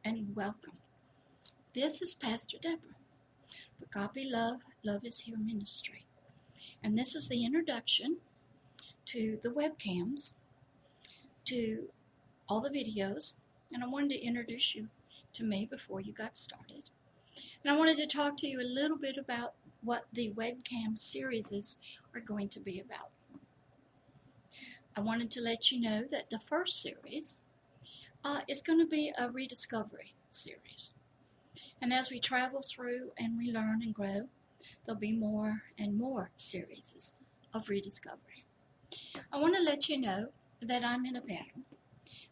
and welcome. This is Pastor Deborah, Agape Love, Love is Here Ministry. And this is the introduction to the webcams, to all the videos. And I wanted to introduce you to me before you got started. And I wanted to talk to you a little bit about what the webcam series are going to be about. I wanted to let you know that the first series is going to be a rediscovery series. And as we travel through and we learn and grow, there'll be more and more series of rediscovery. I want to let you know that I'm in a battle.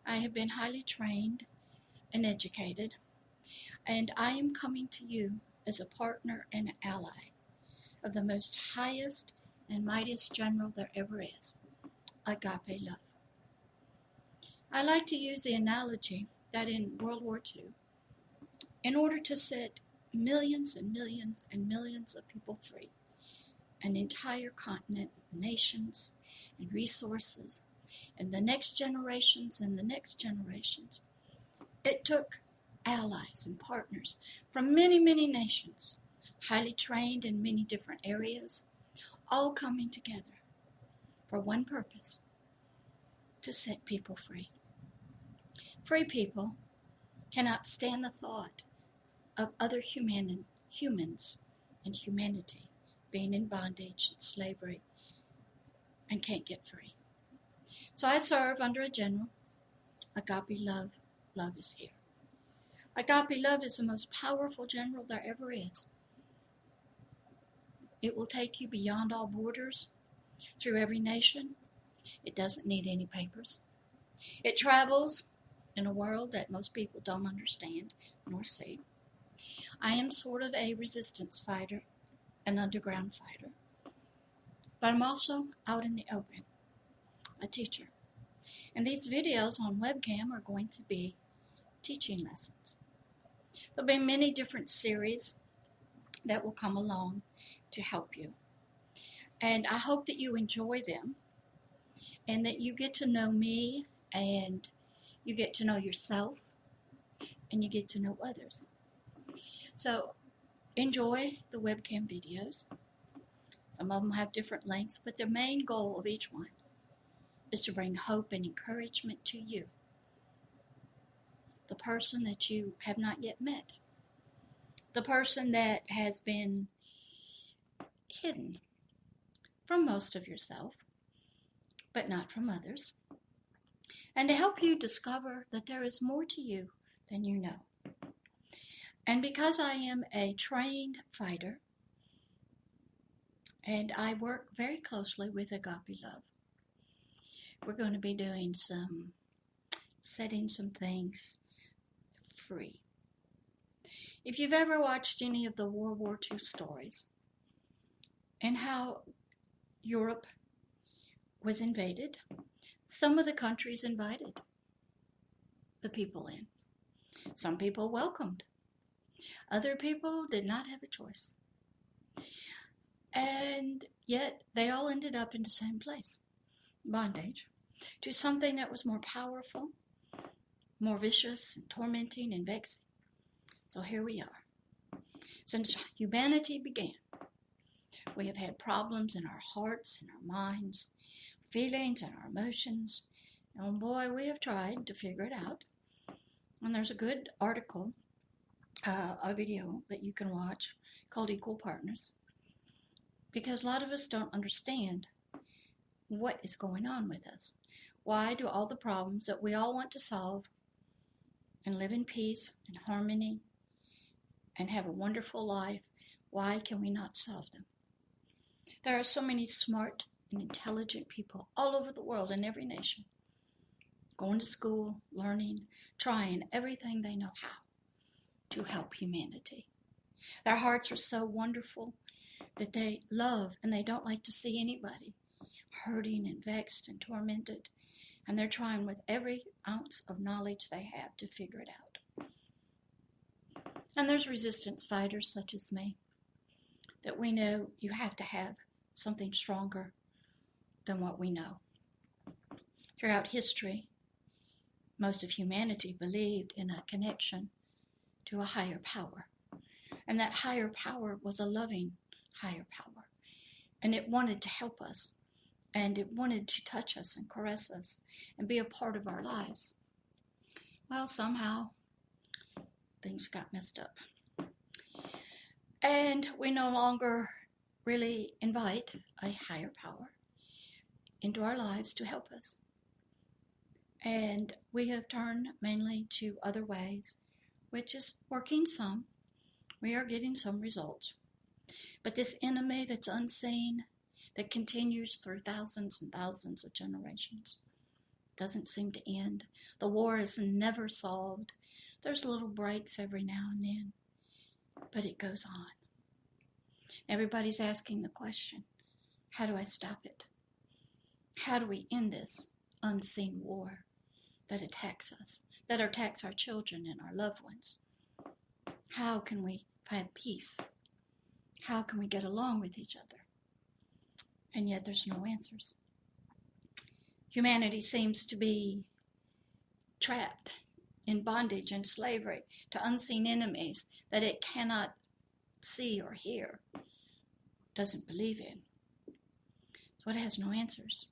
I have been highly trained and educated, and I am coming to you as a partner and an ally of the most highest and mightiest general there ever is, Agape Love. I like to use the analogy that in World War II, in order to set millions and millions and millions of people free, an entire continent, nations, and resources, and the next generations and the next generations, it took allies and partners from many, many nations, highly trained in many different areas, all coming together for one purpose: to set people free. Free people cannot stand the thought of other humans and humanity being in bondage and slavery and can't get free. So I serve under a general, Agape Love, Love is Here. Agape Love is the most powerful general there ever is. It will take you beyond all borders, through every nation. It doesn't need any papers. It travels in a world that most people don't understand nor see. I am sort of a resistance fighter, an underground fighter, but I'm also out in the open, a teacher. And these videos on webcam are going to be teaching lessons. There'll be many different series that will come along to help you. And I hope that you enjoy them and that you get to know me and you get to know yourself and you get to know others. So enjoy the webcam videos. Some of them have different lengths, but the main goal of each one is to bring hope and encouragement to you, the person that you have not yet met, the person that has been hidden from most of yourself, but not from others, and to help you discover that there is more to you than you know. And because I am a trained fighter, and I work very closely with Agape Love, we're going to be doing setting some things free. If you've ever watched any of the World War II stories and how Europe was invaded, some of the countries invited the people in. Some people welcomed. Other people did not have a choice. And yet they all ended up in the same place, bondage, to something that was more powerful, more vicious, and tormenting, and vexing. So here we are. Since humanity began, we have had problems in our hearts and our minds, feelings and our emotions. And boy, we have tried to figure it out. And there's a good article, a video that you can watch called Equal Partners, because a lot of us don't understand what is going on with us. Why do all the problems that we all want to solve and live in peace and harmony and have a wonderful life, why can we not solve them? There are so many smart and intelligent people all over the world in every nation, going to school, learning, trying everything they know how to help humanity. Their hearts are so wonderful that they love and they don't like to see anybody hurting and vexed and tormented, and they're trying with every ounce of knowledge they have to figure it out. And there's resistance fighters such as me, that we know you have to have something stronger than what we know. Throughout history, most of humanity believed in a connection to a higher power. And that higher power was a loving higher power. And it wanted to help us. And it wanted to touch us and caress us and be a part of our lives. Well, somehow things got messed up. And we no longer really invite a higher power into our lives to help us. And we have turned mainly to other ways, which is working some. We are getting some results. But this enemy that's unseen, that continues through thousands and thousands of generations, doesn't seem to end. The war is never solved. There's little breaks every now and then, but it goes on. Everybody's asking the question, how do I stop it? How do we end this unseen war that attacks us, that attacks our children and our loved ones? How can we find peace? How can we get along with each other? And yet there's no answers. Humanity seems to be trapped in bondage and slavery to unseen enemies that it cannot see or hear, doesn't believe in. So it has no answers.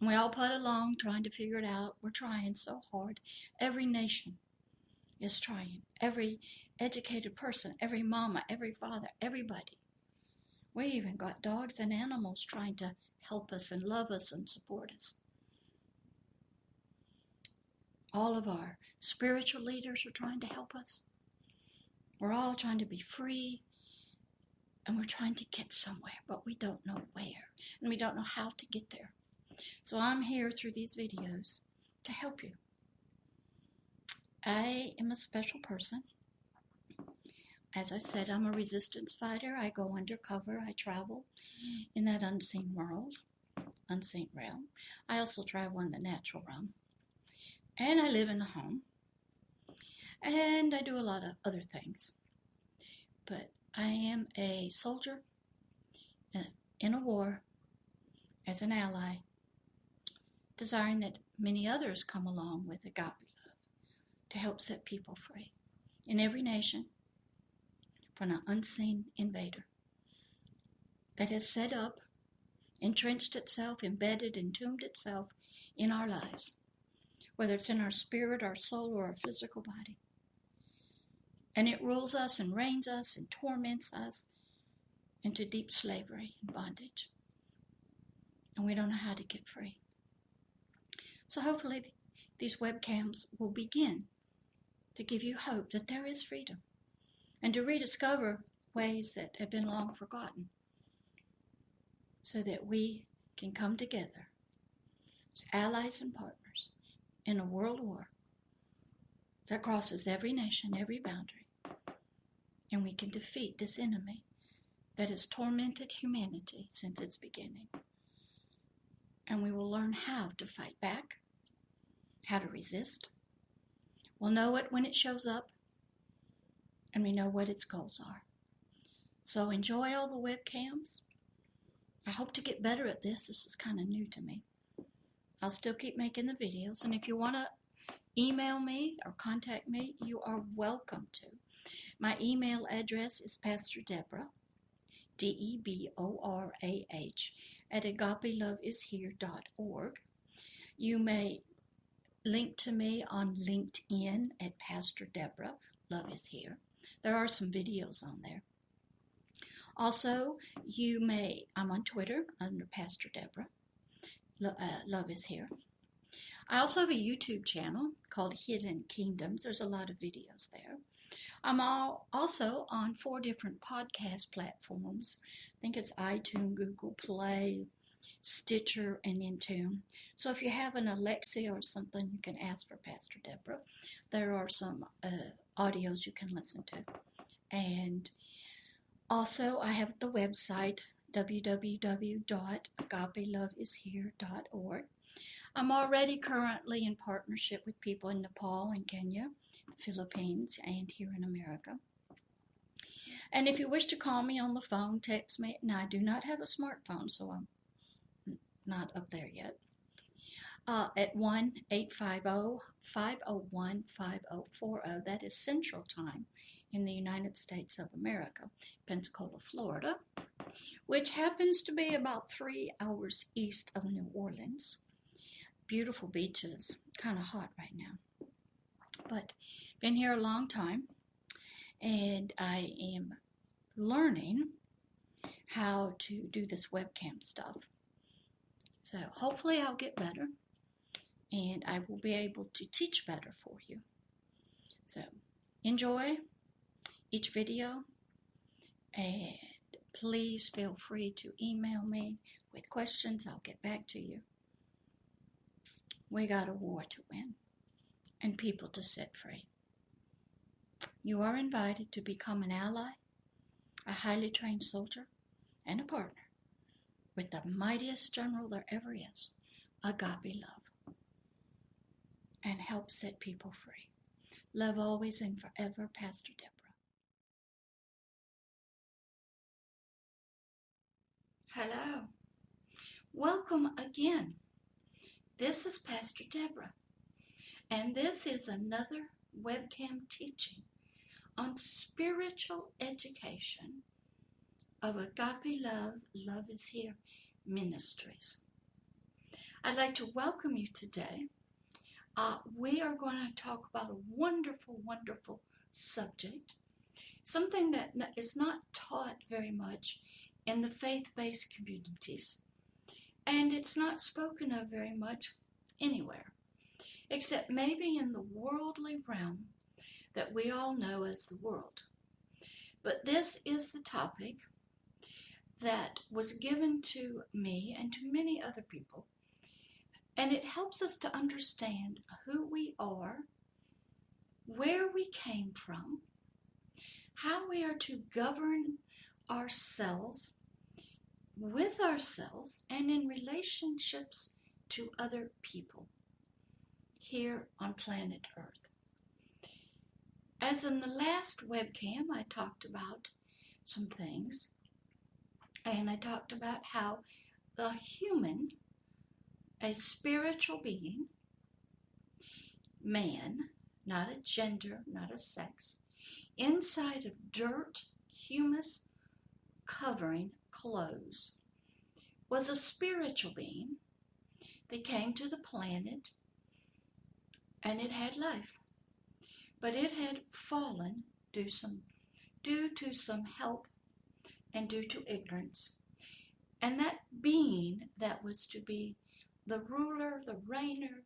And we all put along trying to figure it out. We're trying so hard. Every nation is trying. Every educated person, every mama, every father, everybody. We even got dogs and animals trying to help us and love us and support us. All of our spiritual leaders are trying to help us. We're all trying to be free, and we're trying to get somewhere, but we don't know where, and we don't know how to get there. So I'm here through these videos to help you. I am a special person. As I said, I'm a resistance fighter. I go undercover. I travel in that unseen world, unseen realm. I also travel in the natural realm. And I live in a home. And I do a lot of other things. But I am a soldier in a war as an ally, desiring that many others come along with agape love to help set people free in every nation from an unseen invader that has set up, entrenched itself, embedded, entombed itself in our lives, whether it's in our spirit, our soul, or our physical body. And it rules us and reigns us and torments us into deep slavery and bondage. And we don't know how to get free. So hopefully these webcams will begin to give you hope that there is freedom and to rediscover ways that have been long forgotten so that we can come together as allies and partners in a world war that crosses every nation, every boundary, and we can defeat this enemy that has tormented humanity since its beginning. And we will learn how to fight back, how to resist. We'll know it when it shows up, and we know what its goals are. So enjoy all the webcams. I hope to get better at this. This is kind of new to me. I'll still keep making the videos, and if you want to email me or contact me, you are welcome to. My email address is Pastor Deborah, DEBORAH, at agapeloveishere.org. You may link to me on LinkedIn at Pastor Deborah, Love is Here. There are some videos on there. Also, I'm on Twitter under Pastor Deborah, Love is Here. I also have a YouTube channel called Hidden Kingdoms. There's a lot of videos there. I'm also on 4 different podcast platforms. I think it's iTunes, Google Play, Stitcher, and Intune. So if you have an Alexa or something, you can ask for Pastor Deborah. There are some audios you can listen to. And also I have the website www.agapeloveishere.org. I'm already currently in partnership with people in Nepal and Kenya, the Philippines, and here in America. And if you wish to call me on the phone, text me. Now, I do not have a smartphone, so I'm not up there yet. at 1-850-501-5040. That is Central Time in the United States of America, Pensacola, Florida, which happens to be about 3 hours east of New Orleans. Beautiful beaches, kind of hot right now. But been here a long time, and I am learning how to do this webcam stuff. So hopefully I'll get better, and I will be able to teach better for you. So enjoy each video, and please feel free to email me with questions. I'll get back to you. We got a war to win and people to set free. You are invited to become an ally, a highly trained soldier, and a partner with the mightiest general there ever is, Agape Love, and help set people free. Love always and forever, Pastor Deborah. Hello. Welcome again. This is Pastor Deborah, and this is another webcam teaching on spiritual education of Agape Love, Love is Here Ministries. I'd like to welcome you today. We are going to talk about a wonderful, wonderful subject, something that is not taught very much in the faith-based communities, and it's not spoken of very much anywhere, except maybe in the worldly realm that we all know as the world. But this is the topic that was given to me and to many other people, and it helps us to understand who we are, where we came from, how we are to govern ourselves, with ourselves, and in relationships to other people here on planet Earth. As in the last webcam, I talked about some things, and I talked about how the human, a spiritual being, man, not a gender, not a sex, inside of dirt, humus, covering clothes, was a spiritual being that came to the planet, and it had life. But it had fallen due to some help and due to ignorance. And that being that was to be the ruler, the reigner,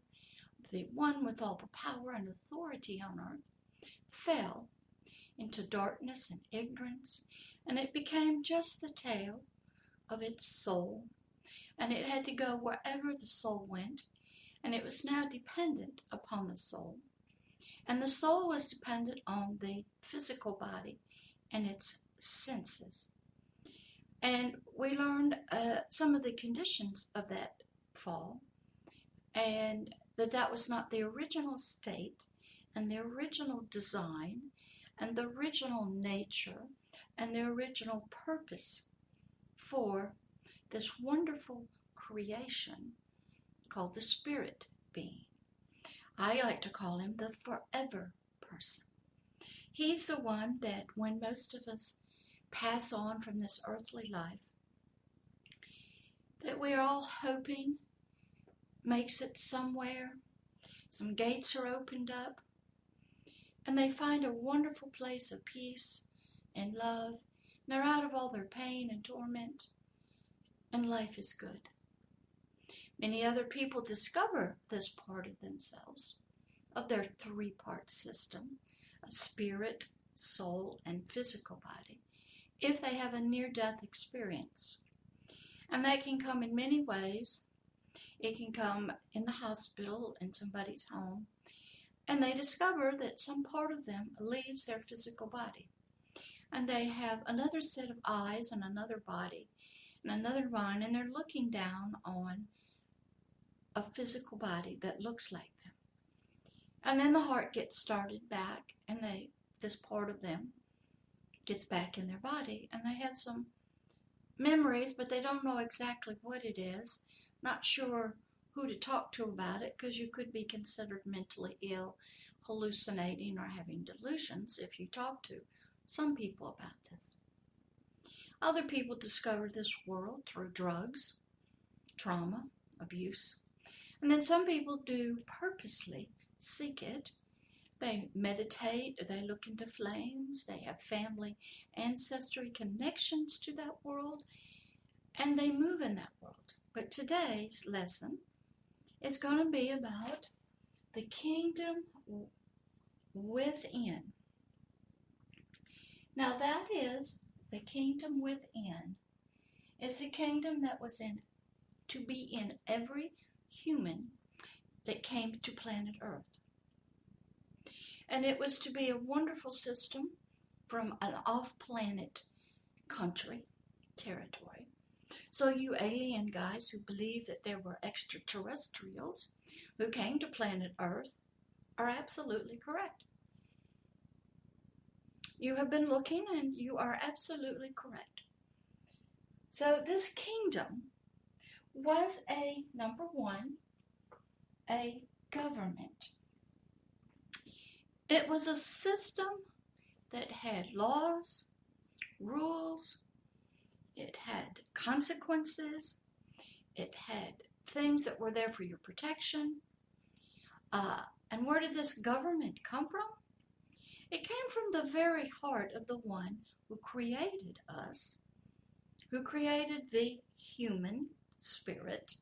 the one with all the power and authority on earth, fell into darkness and ignorance, and it became just the tail of its soul, and it had to go wherever the soul went, and it was now dependent upon the soul, and the soul was dependent on the physical body and its senses. And we learned some of the conditions of that fall, and that was not the original state and the original design and the original nature and the original purpose for this wonderful creation called the spirit being. I like to call him the forever person. He's the one that when most of us pass on from this earthly life, that we're all hoping makes it somewhere. Some gates are opened up, and they find a wonderful place of peace and love. And they're out of all their pain and torment, and life is good. Many other people discover this part of themselves, of their three-part system of spirit, soul, and physical body, if they have a near-death experience. And that can come in many ways. It can come in the hospital, in somebody's home, and they discover that some part of them leaves their physical body. And they have another set of eyes and another body and another mind, and they're looking down on a physical body that looks like them. And then the heart gets started back, and this part of them gets back in their body, and they have some memories, but they don't know exactly what it is, not sure who to talk to about it, because you could be considered mentally ill, hallucinating, or having delusions if you talk to some people about this. Other people discover this world through drugs, trauma, abuse. And then some people do purposely seek it. They meditate, they look into flames, they have family ancestry connections to that world, and they move in that world. But today's lesson is going to be about the kingdom within. Now that is, the kingdom within is the kingdom that was to be in every human that came to planet Earth. And it was to be a wonderful system from an off-planet country, territory. So you alien guys who believe that there were extraterrestrials who came to planet Earth are absolutely correct. You have been looking and you are absolutely correct. So this kingdom was number one, a government. It was a system that had laws, rules, it had consequences, it had things that were there for your protection. And where did this government come from? It came from the very heart of the one who created us, who created the human spirit,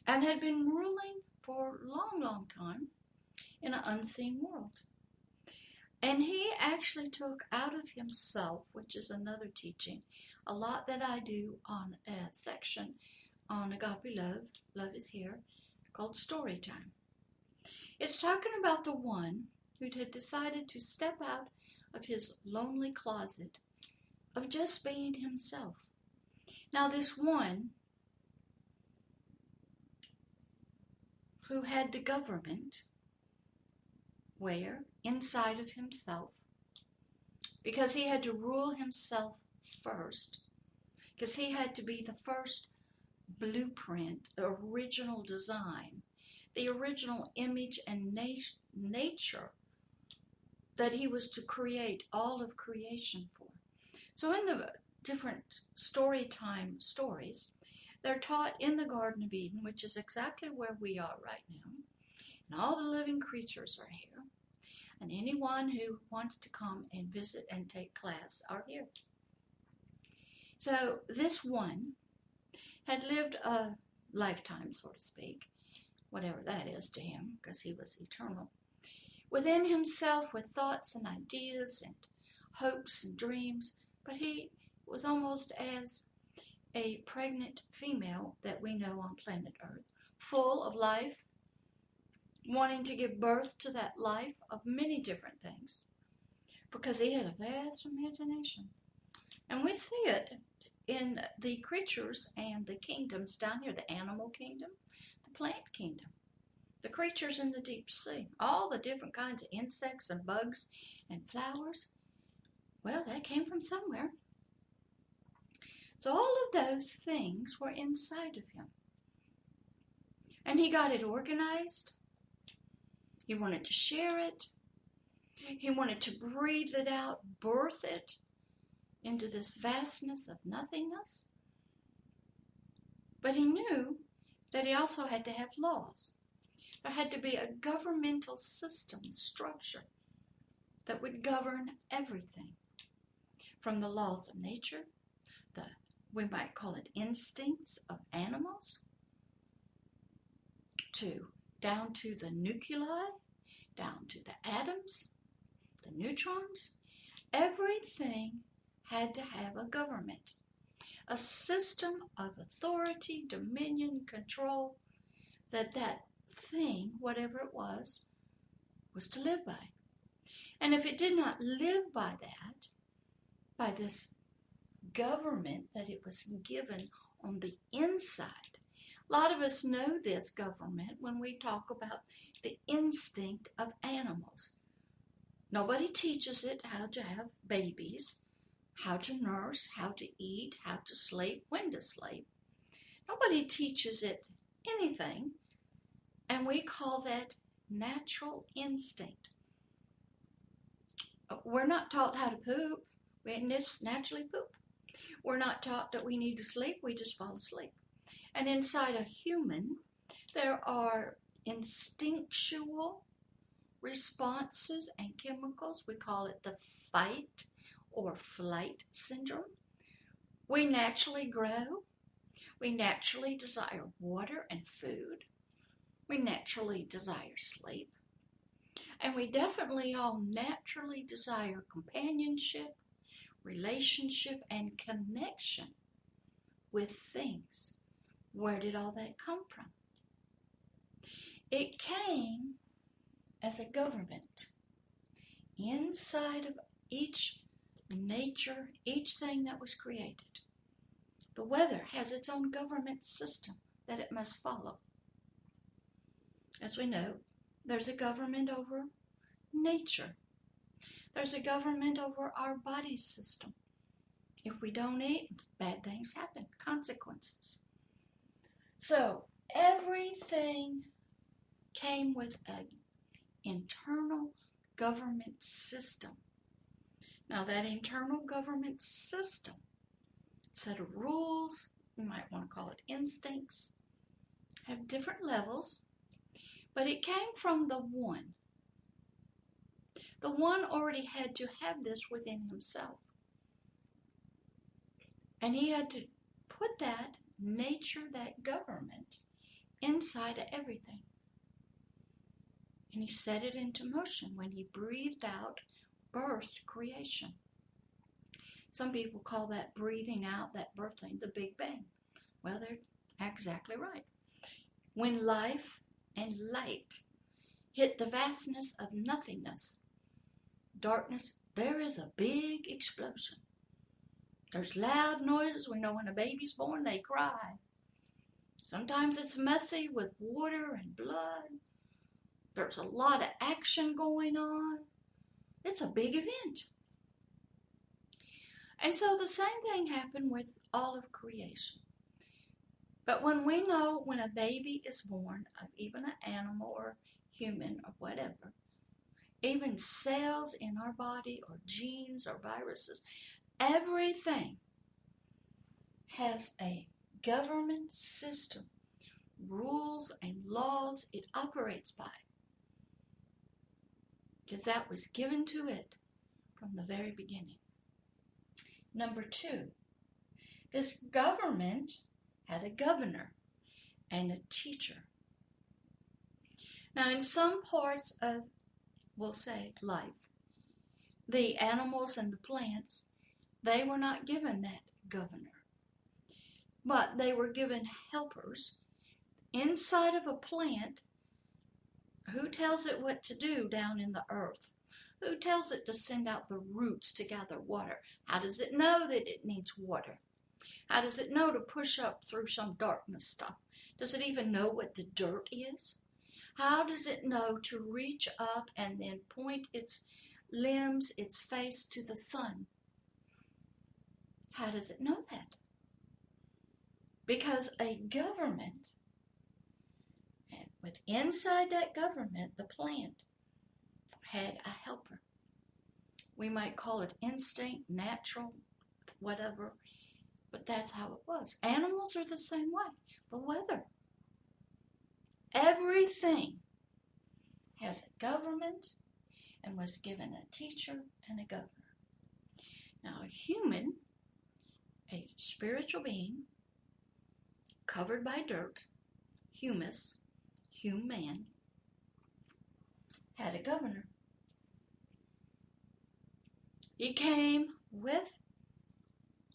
and had been ruling for a long, long time in an unseen world. And he actually took out of himself, which is another teaching, a lot that I do on a section on Agape Love, Love is Here, called Story Time. It's talking about the one who had decided to step out of his lonely closet of just being himself. Now this one who had the government where? Inside of himself, because he had to rule himself first, because he had to be the first blueprint, original design, the original image and nature that he was to create all of creation for. So in the different story time stories, they're taught in the Garden of Eden, which is exactly where we are right now. And all the living creatures are here. And anyone who wants to come and visit and take class are here. So this one had lived a lifetime, so to speak, whatever that is to him, because he was eternal, within himself with thoughts and ideas and hopes and dreams. But he was almost as a pregnant female that we know on planet Earth, full of life, wanting to give birth to that life of many different things, because he had a vast imagination. And we see it in the creatures and the kingdoms down here, the animal kingdom, the plant kingdom, the creatures in the deep sea, all the different kinds of insects and bugs and flowers. Well, that came from somewhere. So all of those things were inside of him. And he got it organized. He wanted to share it. He wanted to breathe it out, birth it into this vastness of nothingness. But he knew that he also had to have laws. There had to be a governmental system, structure, that would govern everything. From the laws of nature, we might call it instincts of animals, down to the nuclei, down to the atoms, the neutrons. Everything had to have a government, a system of authority, dominion, control, that thing, whatever it was to live by. And if it did not live by that, by this government that it was given on the inside. A lot of us know this government when we talk about the instinct of animals. Nobody teaches it how to have babies, how to nurse, how to eat, how to sleep, when to sleep. Nobody teaches it anything, and we call that natural instinct. We're not taught how to poop. We just naturally poop. We're not taught that we need to sleep. We just fall asleep. And inside a human, there are instinctual responses and chemicals. We call it the fight or flight syndrome. We naturally grow. We naturally desire water and food. We naturally desire sleep. And we definitely all naturally desire companionship, relationship, and connection with things. Where did all that come from? It came as a government inside of each nature, each thing that was created. The weather has its own government system that it must follow. As we know, there's a government over nature. There's a government over our body system. If we don't eat, bad things happen, consequences. So everything came with an internal government system. Now that internal government system, set of rules, you might want to call it instincts, have different levels, but it came from the one. The one already had to have this within himself. And he had to put that nature, that government, inside of everything. And he set it into motion when he breathed out, birthed creation. Some people call that breathing out, that birthing, the Big Bang. Well, they're exactly right. When life and light hit the vastness of nothingness, darkness, there is a big explosion. There's loud noises. We know when a baby's born, they cry. Sometimes it's messy with water and blood. There's a lot of action going on. It's a big event. And so the same thing happened with all of creation. But when we know when a baby is born, of even an animal or human or whatever, even cells in our body or genes or viruses, everything has a government system, rules and laws it operates by. Because that was given to it from the very beginning. Number 2, this government had a governor and a teacher. Now in some parts of, we'll say, life, the animals and the plants, they were not given that governor. But they were given helpers inside of a plant. Who tells it what to do down in the earth? Who tells it to send out the roots to gather water? How does it know that it needs water? How does it know to push up through some darkness stuff? Does it even know what the dirt is? How does it know to reach up and then point its limbs, its face to the sun? How does it know that? Because a government, and with inside that government, the plant had a helper. We might call it instinct, natural, whatever, but that's how it was. Animals are the same way. The weather. Everything has a government and was given a teacher and a governor. Now a human, a spiritual being, covered by dirt, humus, human, had a governor. He came with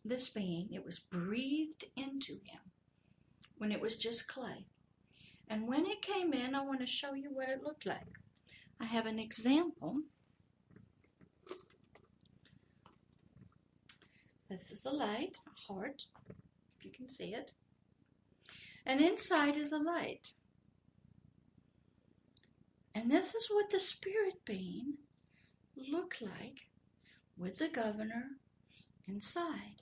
this being. It was breathed into him when it was just clay. And when it came in, I want to show you what it looked like. I have an example. This is a light, a heart, if you can see it. And inside is a light. And this is what the spirit being looked like with the governor inside.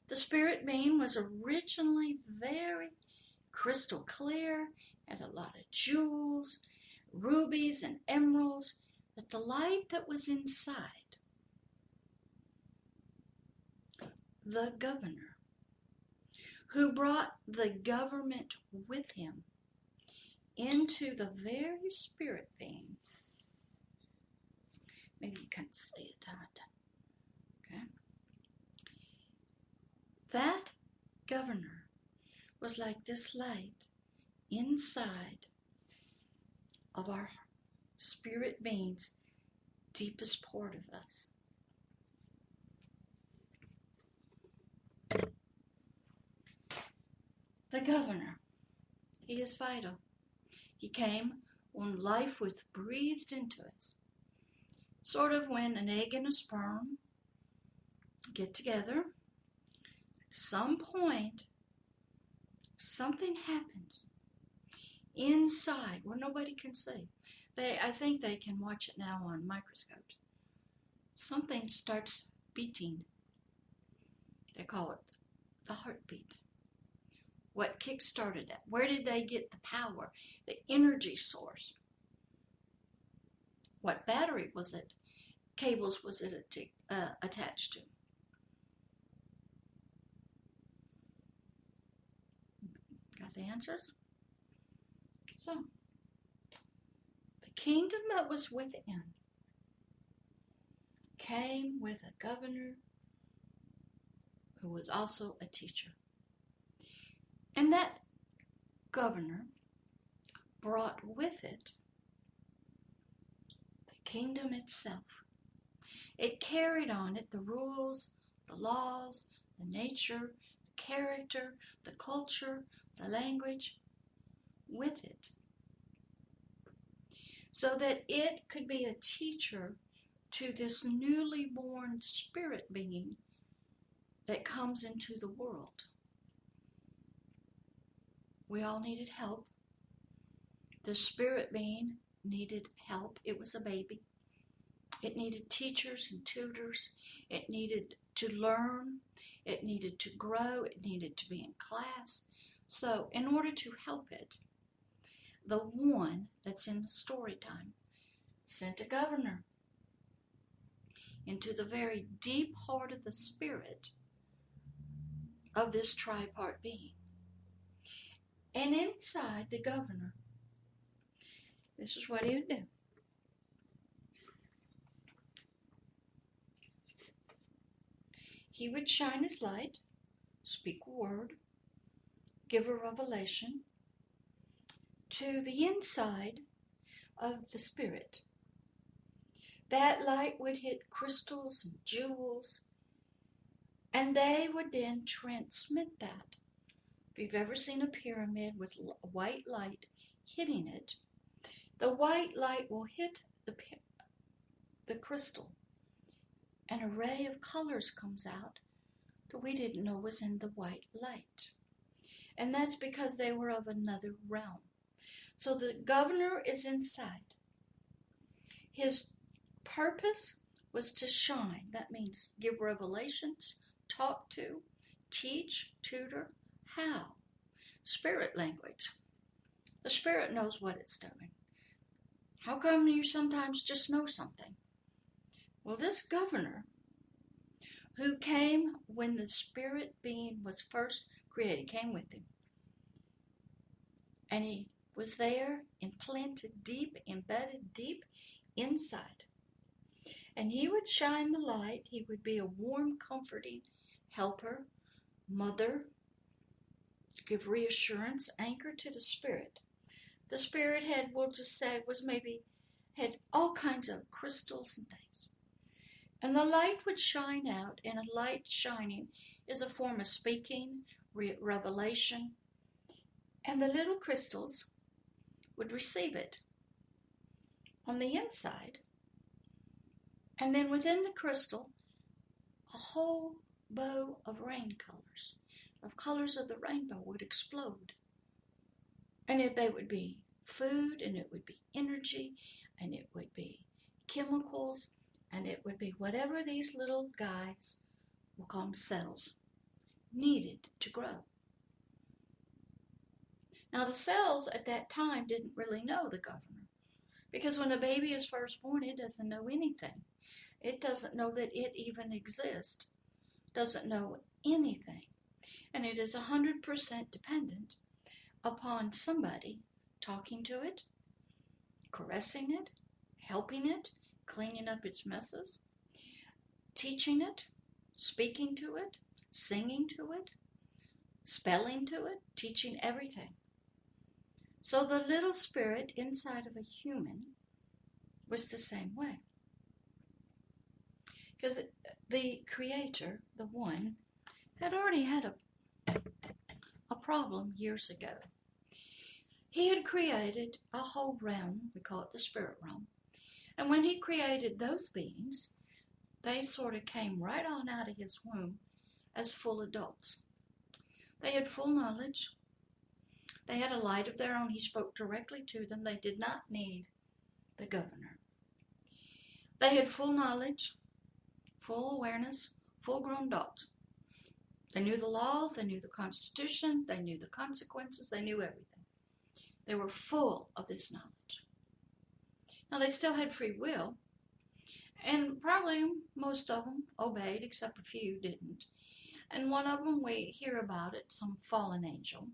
The spirit being was originally very crystal clear, had a lot of jewels, rubies and emeralds, but the light that was inside the governor, who brought the government with him into the very spirit being. Maybe you can't see it, okay? That governor was like this light inside of our spirit being's deepest part of us. The governor, he is vital. He came when life was breathed into us. Sort of when an egg and a sperm get together, at some point, something happens inside where nobody can see. I think they can watch it now on microscopes. Something starts beating. They call it the heartbeat. What kick-started that? Where did they get the power, the energy source? What battery was it? Cables was it attached to? Got the answers? So, the kingdom that was within came with a governor who was also a teacher. And that governor brought with it the kingdom itself. It carried on it the rules, the laws, the nature, the character, the culture, the language with it, so that it could be a teacher to this newly born spirit being that comes into the world. We all needed help. The spirit being needed help. It was a baby. It needed teachers and tutors. It needed to learn. It needed to grow. It needed to be in class. So in order to help it, the one that's in the story time sent a governor into the very deep heart of the spirit of this tripart being. And inside the governor, this is what he would do. He would shine his light, speak a word, give a revelation to the inside of the spirit. That light would hit crystals and jewels, and they would then transmit that. If you've ever seen a pyramid with white light hitting it, the white light will hit the crystal. An array of colors comes out that we didn't know was in the white light. And that's because they were of another realm. So the governor is inside. His purpose was to shine. That means give revelations, talk to, teach, tutor. How? Spirit language. The spirit knows what it's doing. How come you sometimes just know something? Well, this governor, who came when the spirit being was first created, came with him. And he was there, implanted deep, embedded deep inside. And he would shine the light. He would be a warm, comforting helper, mother, give reassurance, anchor to the spirit. The spirit head, we'll just say, had all kinds of crystals and things. And the light would shine out, and a light shining is a form of speaking, revelation. And the little crystals would receive it on the inside. And then within the crystal, a whole bow of rain colors, of colors of the rainbow, would explode. And they would be food, and it would be energy, and it would be chemicals, and it would be whatever these little guys, we'll call them cells, needed to grow. Now, the cells at that time didn't really know the governor, because when a baby is first born, it doesn't know anything. It doesn't know that it even exists, doesn't know anything. And it is 100% dependent upon somebody talking to it, caressing it, helping it, cleaning up its messes, teaching it, speaking to it, singing to it, spelling to it, teaching everything. So the little spirit inside of a human was the same way. Because the Creator, the One, had already had a problem years ago. He had created a whole realm, we call it the spirit realm. And when he created those beings, they sort of came right on out of his womb as full adults. They had full knowledge. They had a light of their own. He spoke directly to them. They did not need the governor. They had full knowledge, full awareness, full-grown adults. They knew the laws, they knew the Constitution, they knew the consequences, they knew everything. They were full of this knowledge. Now, they still had free will, and probably most of them obeyed, except a few didn't. And one of them, we hear about it, some fallen angel.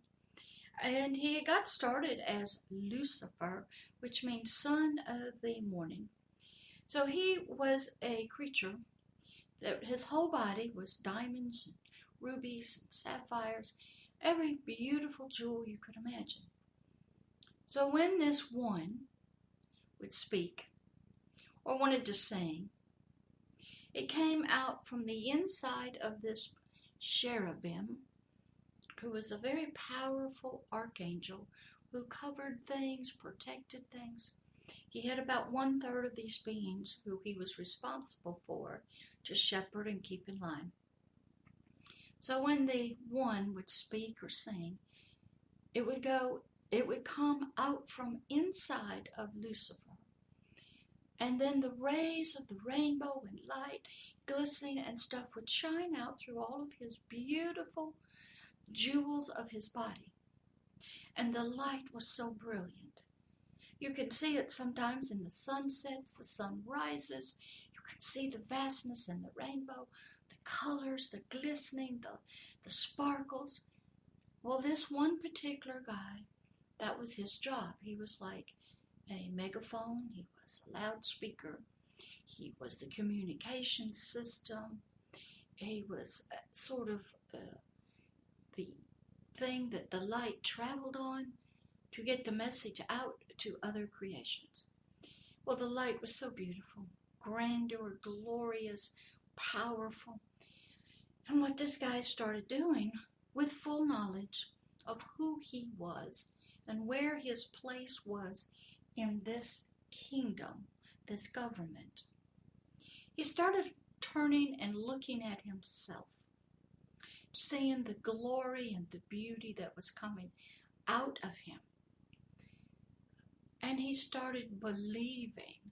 And he got started as Lucifer, which means son of the morning. So he was a creature that his whole body was diamonds and rubies and sapphires, every beautiful jewel you could imagine. So when this one would speak or wanted to sing, it came out from the inside of this cherubim, who was a very powerful archangel who covered things, protected things. He had about 1/3 of these beings who he was responsible for to shepherd and keep in line. So when the one would speak or sing, it would come out from inside of Lucifer. And then the rays of the rainbow and light, glistening and stuff, would shine out through all of his beautiful jewels of his body. And the light was so brilliant. You can see it sometimes in the sunsets, the sun rises. You can see the vastness in the rainbow, the colors, the glistening, the sparkles. Well, this one particular guy, that was his job. He was like a megaphone. He was a loudspeaker. He was the communication system. He was sort of the thing that the light traveled on to get the message out to other creations. Well, the light was so beautiful, grandeur, glorious, powerful. And what this guy started doing, with full knowledge of who he was and where his place was in this kingdom, this government, he started turning and looking at himself, seeing the glory and the beauty that was coming out of him. And he started believing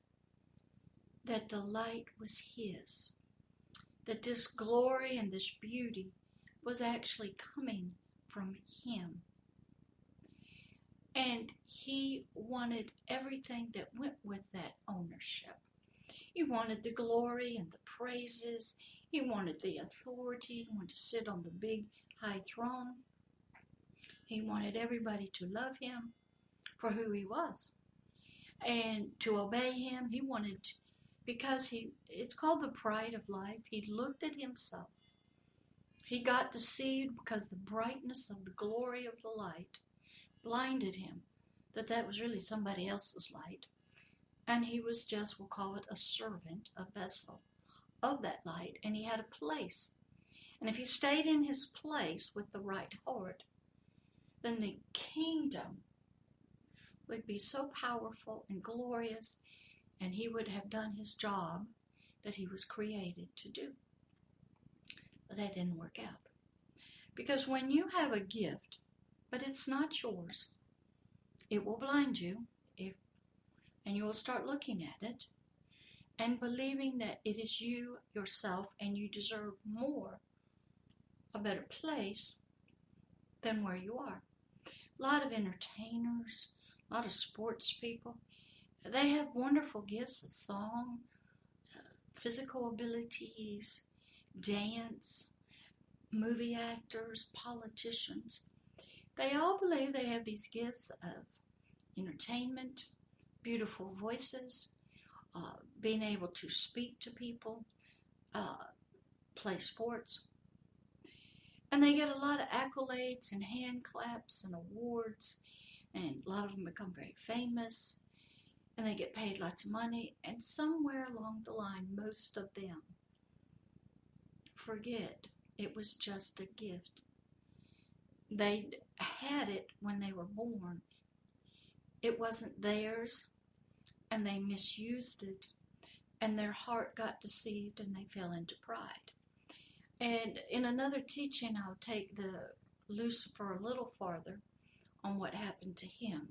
that the light was his, that this glory and this beauty was actually coming from him. And he wanted everything that went with that ownership. He wanted the glory and the praises. He wanted the authority. He wanted to sit on the big high throne. He wanted everybody to love him for who he was and to obey him. He wanted to, because it's called the pride of life. He looked at himself. He got deceived because the brightness of the glory of the light blinded him, that was really somebody else's light. And he was just, we'll call it a servant, a vessel of that light. And he had a place. And if he stayed in his place with the right heart, then the kingdom would be so powerful and glorious, and he would have done his job that he was created to do. But that didn't work out. Because when you have a gift, but it's not yours, it will blind you, and you will start looking at it and believing that it is you yourself and you deserve more, a better place than where you are. a lot of entertainers, a lot of sports people. They have wonderful gifts of song, physical abilities, dance, movie actors, politicians. They all believe they have these gifts of entertainment, beautiful voices, being able to speak to people, uh, play sports. And they get a lot of accolades and hand claps and awards, and a lot of them become very famous, and they get paid lots of money. And somewhere along the line, most of them forget it was just a gift. They had it when they were born. It wasn't theirs, and they misused it, and their heart got deceived, and they fell into pride. And in another teaching, I'll take the Lucifer a little farther on what happened to him.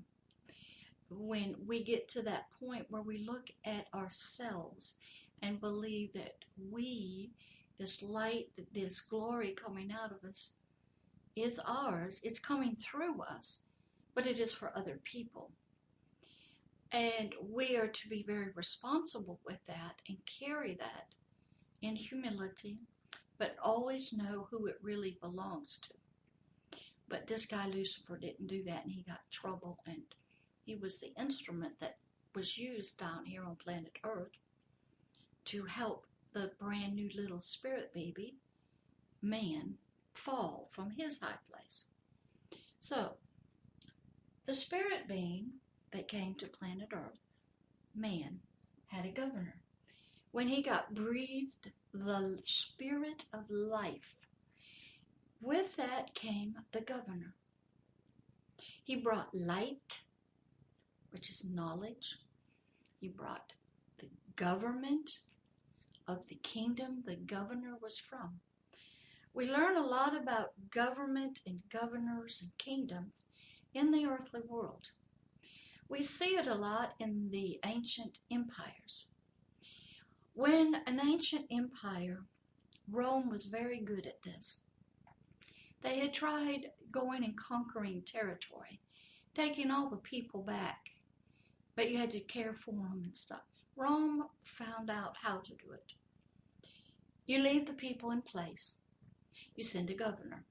When we get to that point where we look at ourselves and believe that we, this light, this glory coming out of us, is ours, it's coming through us, but it is for other people. And we are to be very responsible with that and carry that in humility, but always know who it really belongs to. But this guy Lucifer didn't do that, and he got trouble, and he was the instrument that was used down here on planet Earth to help the brand new little spirit baby man fall from his high place. So, the spirit being that came to planet Earth, man, had a governor. When he got breathed the spirit of life, with that came the governor. He brought light, which is knowledge. He brought the government of the kingdom the governor was from. We learn a lot about government and governors and kingdoms in the earthly world. We see it a lot in the ancient empires. When an ancient empire, Rome was very good at this. They had tried going and conquering territory, taking all the people back, but you had to care for them and stuff. Rome found out how to do it. You leave the people in place. You send a governor.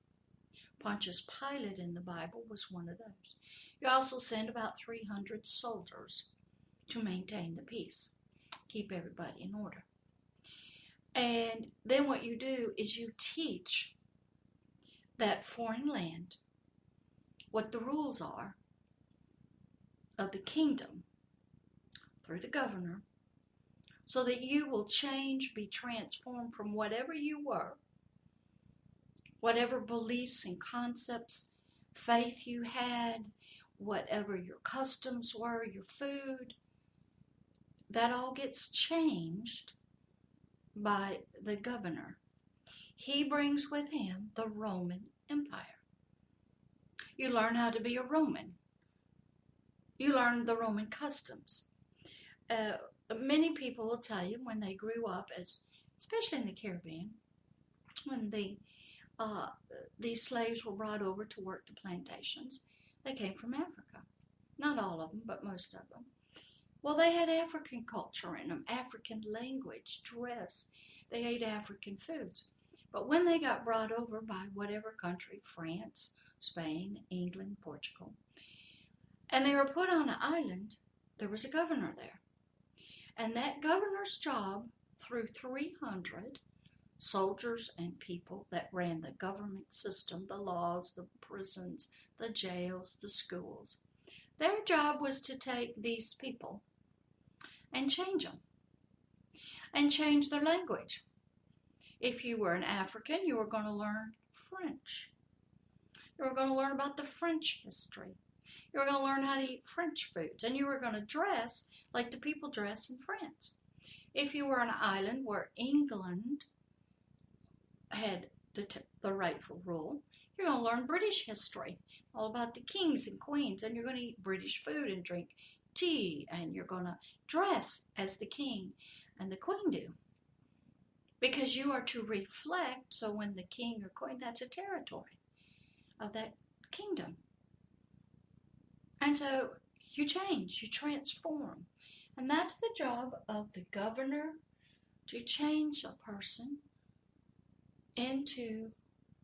Pontius Pilate in the Bible was one of those. You also send about 300 soldiers to maintain the peace, keep everybody in order. And then what you do is you teach that foreign land what the rules are of the kingdom through the governor, so that you will change, be transformed from whatever you were, whatever beliefs and concepts, faith you had, whatever your customs were, your food, that all gets changed by the governor. He brings with him the Roman Empire. You learn how to be a Roman. You learn the Roman customs. Many people will tell you when they grew up, especially in the Caribbean, when these slaves were brought over to work the plantations, they came from Africa. Not all of them, but most of them. Well, they had African culture in them, African language, dress. They ate African foods. But when they got brought over by whatever country, France, Spain, England, Portugal, and they were put on an island, there was a governor there. And that governor's job, through 300 soldiers and people that ran the government system, the laws, the prisons, the jails, the schools, their job was to take these people and change them and change their language. If you were an African, you were going to learn French. You were going to learn about the French history. You were going to learn how to eat French foods, and you were going to dress like the people dress in France. If you were on an island where England had the rightful rule, you're going to learn British history, all about the kings and queens, and you're going to eat British food and drink tea, and you're going to dress as the king and the queen do. Because you are to reflect, so when the king or queen, that's a territory of that kingdom. And so you change, you transform. And that's the job of the governor, to change a person into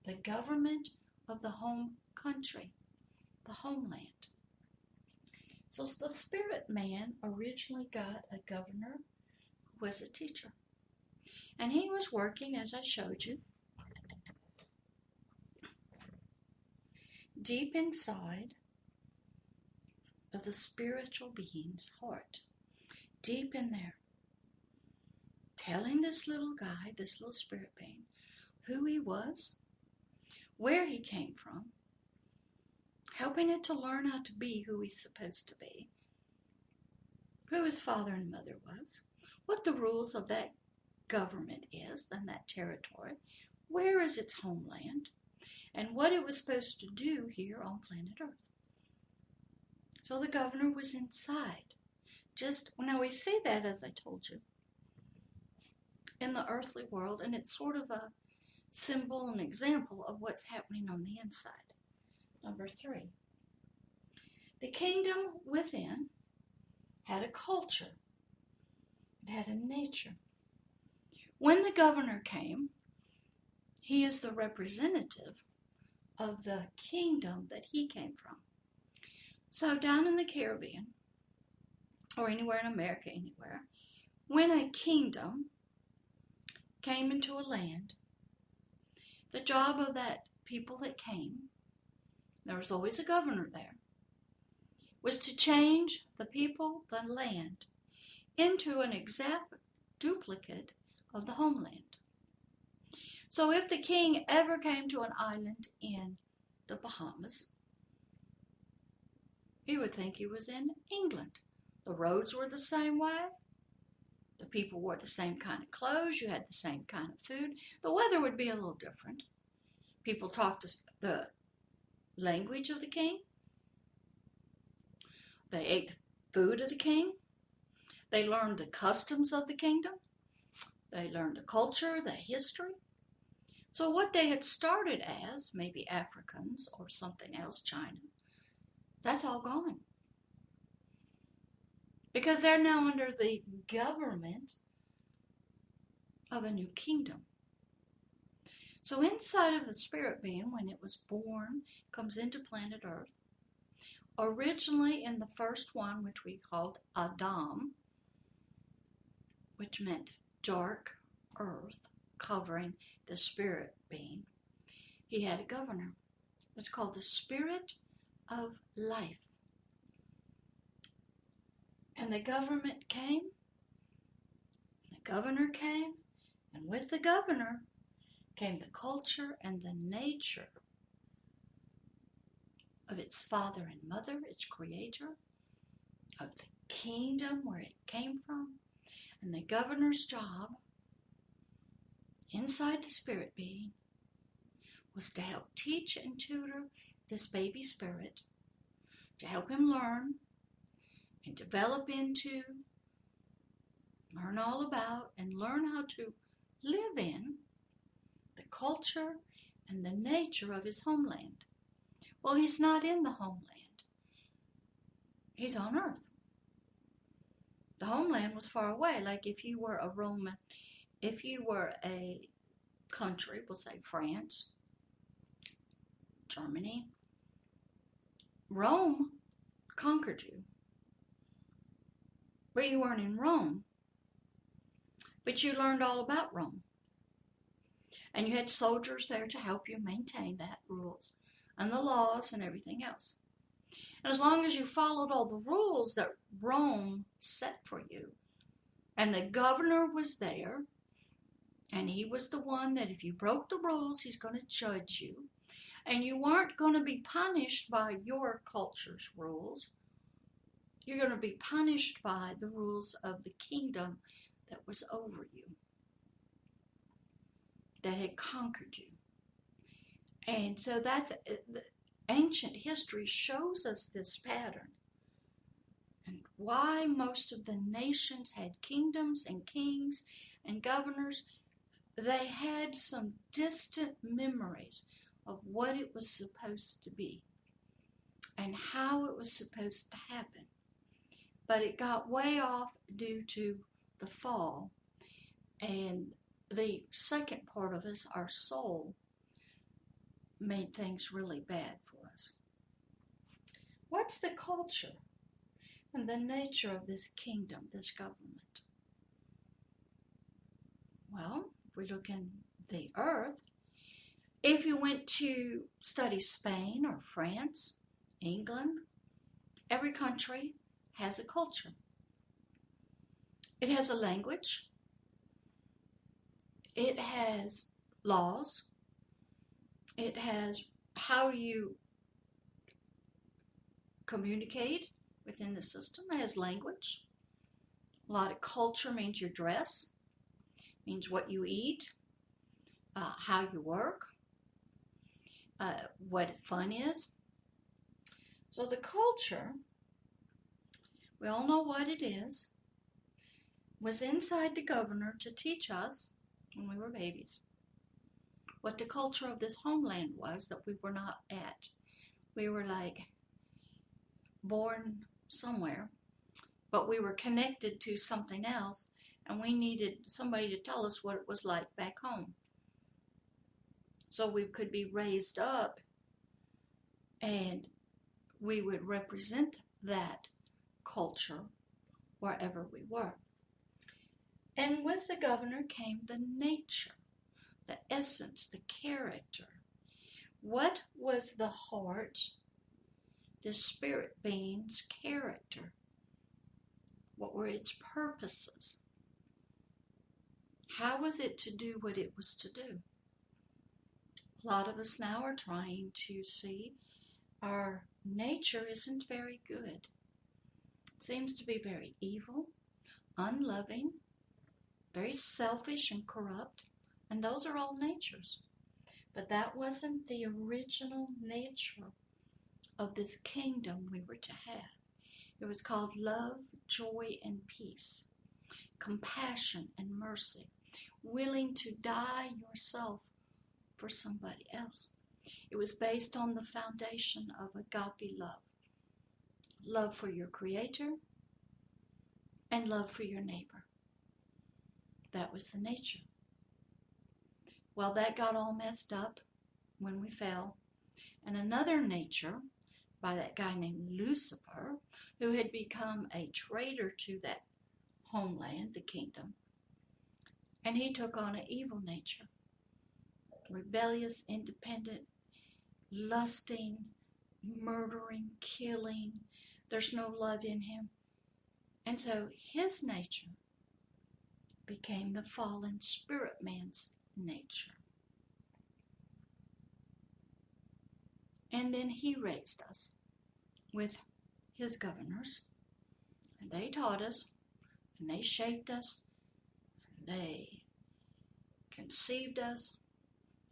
the government of the home country, the homeland. So the spirit man originally got a governor who was a teacher. And he was working, as I showed you, deep inside of the spiritual being's heart. Deep in there. Telling this little guy, this little spirit being, who he was, where he came from, helping it to learn how to be who he's supposed to be, who his father and mother was, what the rules of that government is and that territory, where is its homeland, and what it was supposed to do here on planet Earth. So the governor was inside. Now we see that, as I told you, in the earthly world, and it's sort of a symbol and example of what's happening on the inside. Number 3. The kingdom within had a culture. It had a nature. When the governor came, he is the representative of the kingdom that he came from. So down in the Caribbean, or anywhere in America, anywhere, when a kingdom came into a land, the job of that people that came, there was always a governor there, was to change the people, the land, into an exact duplicate of the homeland. So if the king ever came to an island in the Bahamas, he would think he was in England. The roads were the same way. The people wore the same kind of clothes. You had the same kind of food. The weather would be a little different. People talked the language of the king. They ate the food of the king. They learned the customs of the kingdom. They learned the culture, the history. So what they had started as, maybe Africans or something else, China, that's all gone. Because they're now under the government of a new kingdom. So inside of the spirit being, when it was born, comes into planet Earth, originally in the first one, which we called Adam, which meant dark earth, covering the spirit being, he had a governor. It's called the spirit of life. And the government came, the governor came, and with the governor came the culture and the nature of its father and mother, its creator, of the kingdom where it came from. And the governor's job inside the spirit being was to help teach and tutor this baby spirit, to help him learn and develop into, learn all about, and learn how to live in the culture and the nature of his homeland. Well, he's not in the homeland. He's on Earth. The homeland was far away. Like if you were a Roman, if you were a country, we'll say France, Germany, Rome conquered you. But you weren't in Rome. But you learned all about Rome. And you had soldiers there to help you maintain that rules and the laws and everything else. And as long as you followed all the rules that Rome set for you, and the governor was there, and he was the one that if you broke the rules, he's going to judge you, and you weren't going to be punished by your culture's rules. You're going to be punished by the rules of the kingdom that was over you, that had conquered you. And so that's ancient history shows us this pattern, and why most of the nations had kingdoms and kings and governors. They had some distant memories of what it was supposed to be. and how it was supposed to happen. But it got way off due to the fall. And the second part of us, our soul, made things really bad for us. What's the culture and the nature of this kingdom, this government? Well, if we look in the earth, if you went to study Spain or France, England, every country has a culture. It has a language. It has laws. It has how you communicate within the system. It has language. A lot of culture means your dress, means what you eat, how you work, what fun is. So the culture, we all know what it is, was inside the governor to teach us when we were babies what the culture of this homeland was that we were not at. We were like born somewhere, but we were connected to something else, and we needed somebody to tell us what it was like back home. So we could be raised up and we would represent that culture wherever we were. And with the governor came the nature, the essence, the character. What was the heart, the spirit being's character? What were its purposes? How was it to do what it was to do? A lot of us now are trying to see our nature isn't very good. It seems to be very evil, unloving, very selfish and corrupt, and those are all natures. But that wasn't the original nature of this kingdom we were to have. It was called love, joy, and peace, compassion and mercy, willing to die yourself for somebody else. It was based on the foundation of agape love, love for your Creator and love for your neighbor. That was the nature. Well, that got all messed up when we fell. And another nature by that guy named Lucifer, who had become a traitor to that homeland, the kingdom, and he took on an evil nature, rebellious, independent, lusting, murdering, killing. There's no love in him. And so his nature became the fallen spirit man's nature. And then he raised us with his governors, and they taught us, and they shaped us, and they conceived us,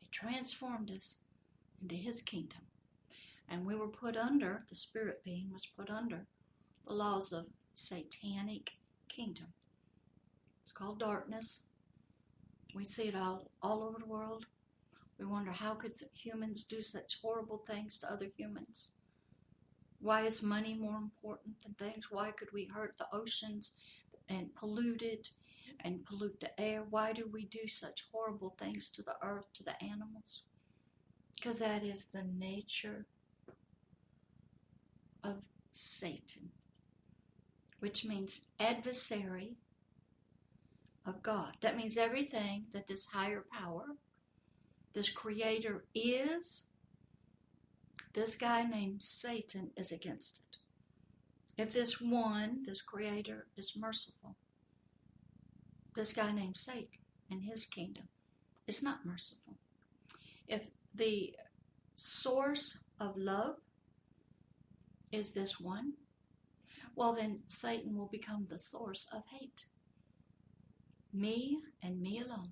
they transformed us into his kingdom. And we were put under, the spirit being was put under the laws of satanic kingdom. It's called darkness. We see it all over the world. We wonder, how could humans do such horrible things to other humans? Why is money more important than things? Why could we hurt the oceans and pollute it and pollute the air? Why do we do such horrible things to the earth, to the animals? Because that is the nature of Satan, which means adversary of God. That means everything that this higher power, this creator is, this guy named Satan is against it. If this one, this creator, is merciful, this guy named Satan and his kingdom is not merciful. If the source of love is this one, well then Satan will become the source of hate. Me and me alone.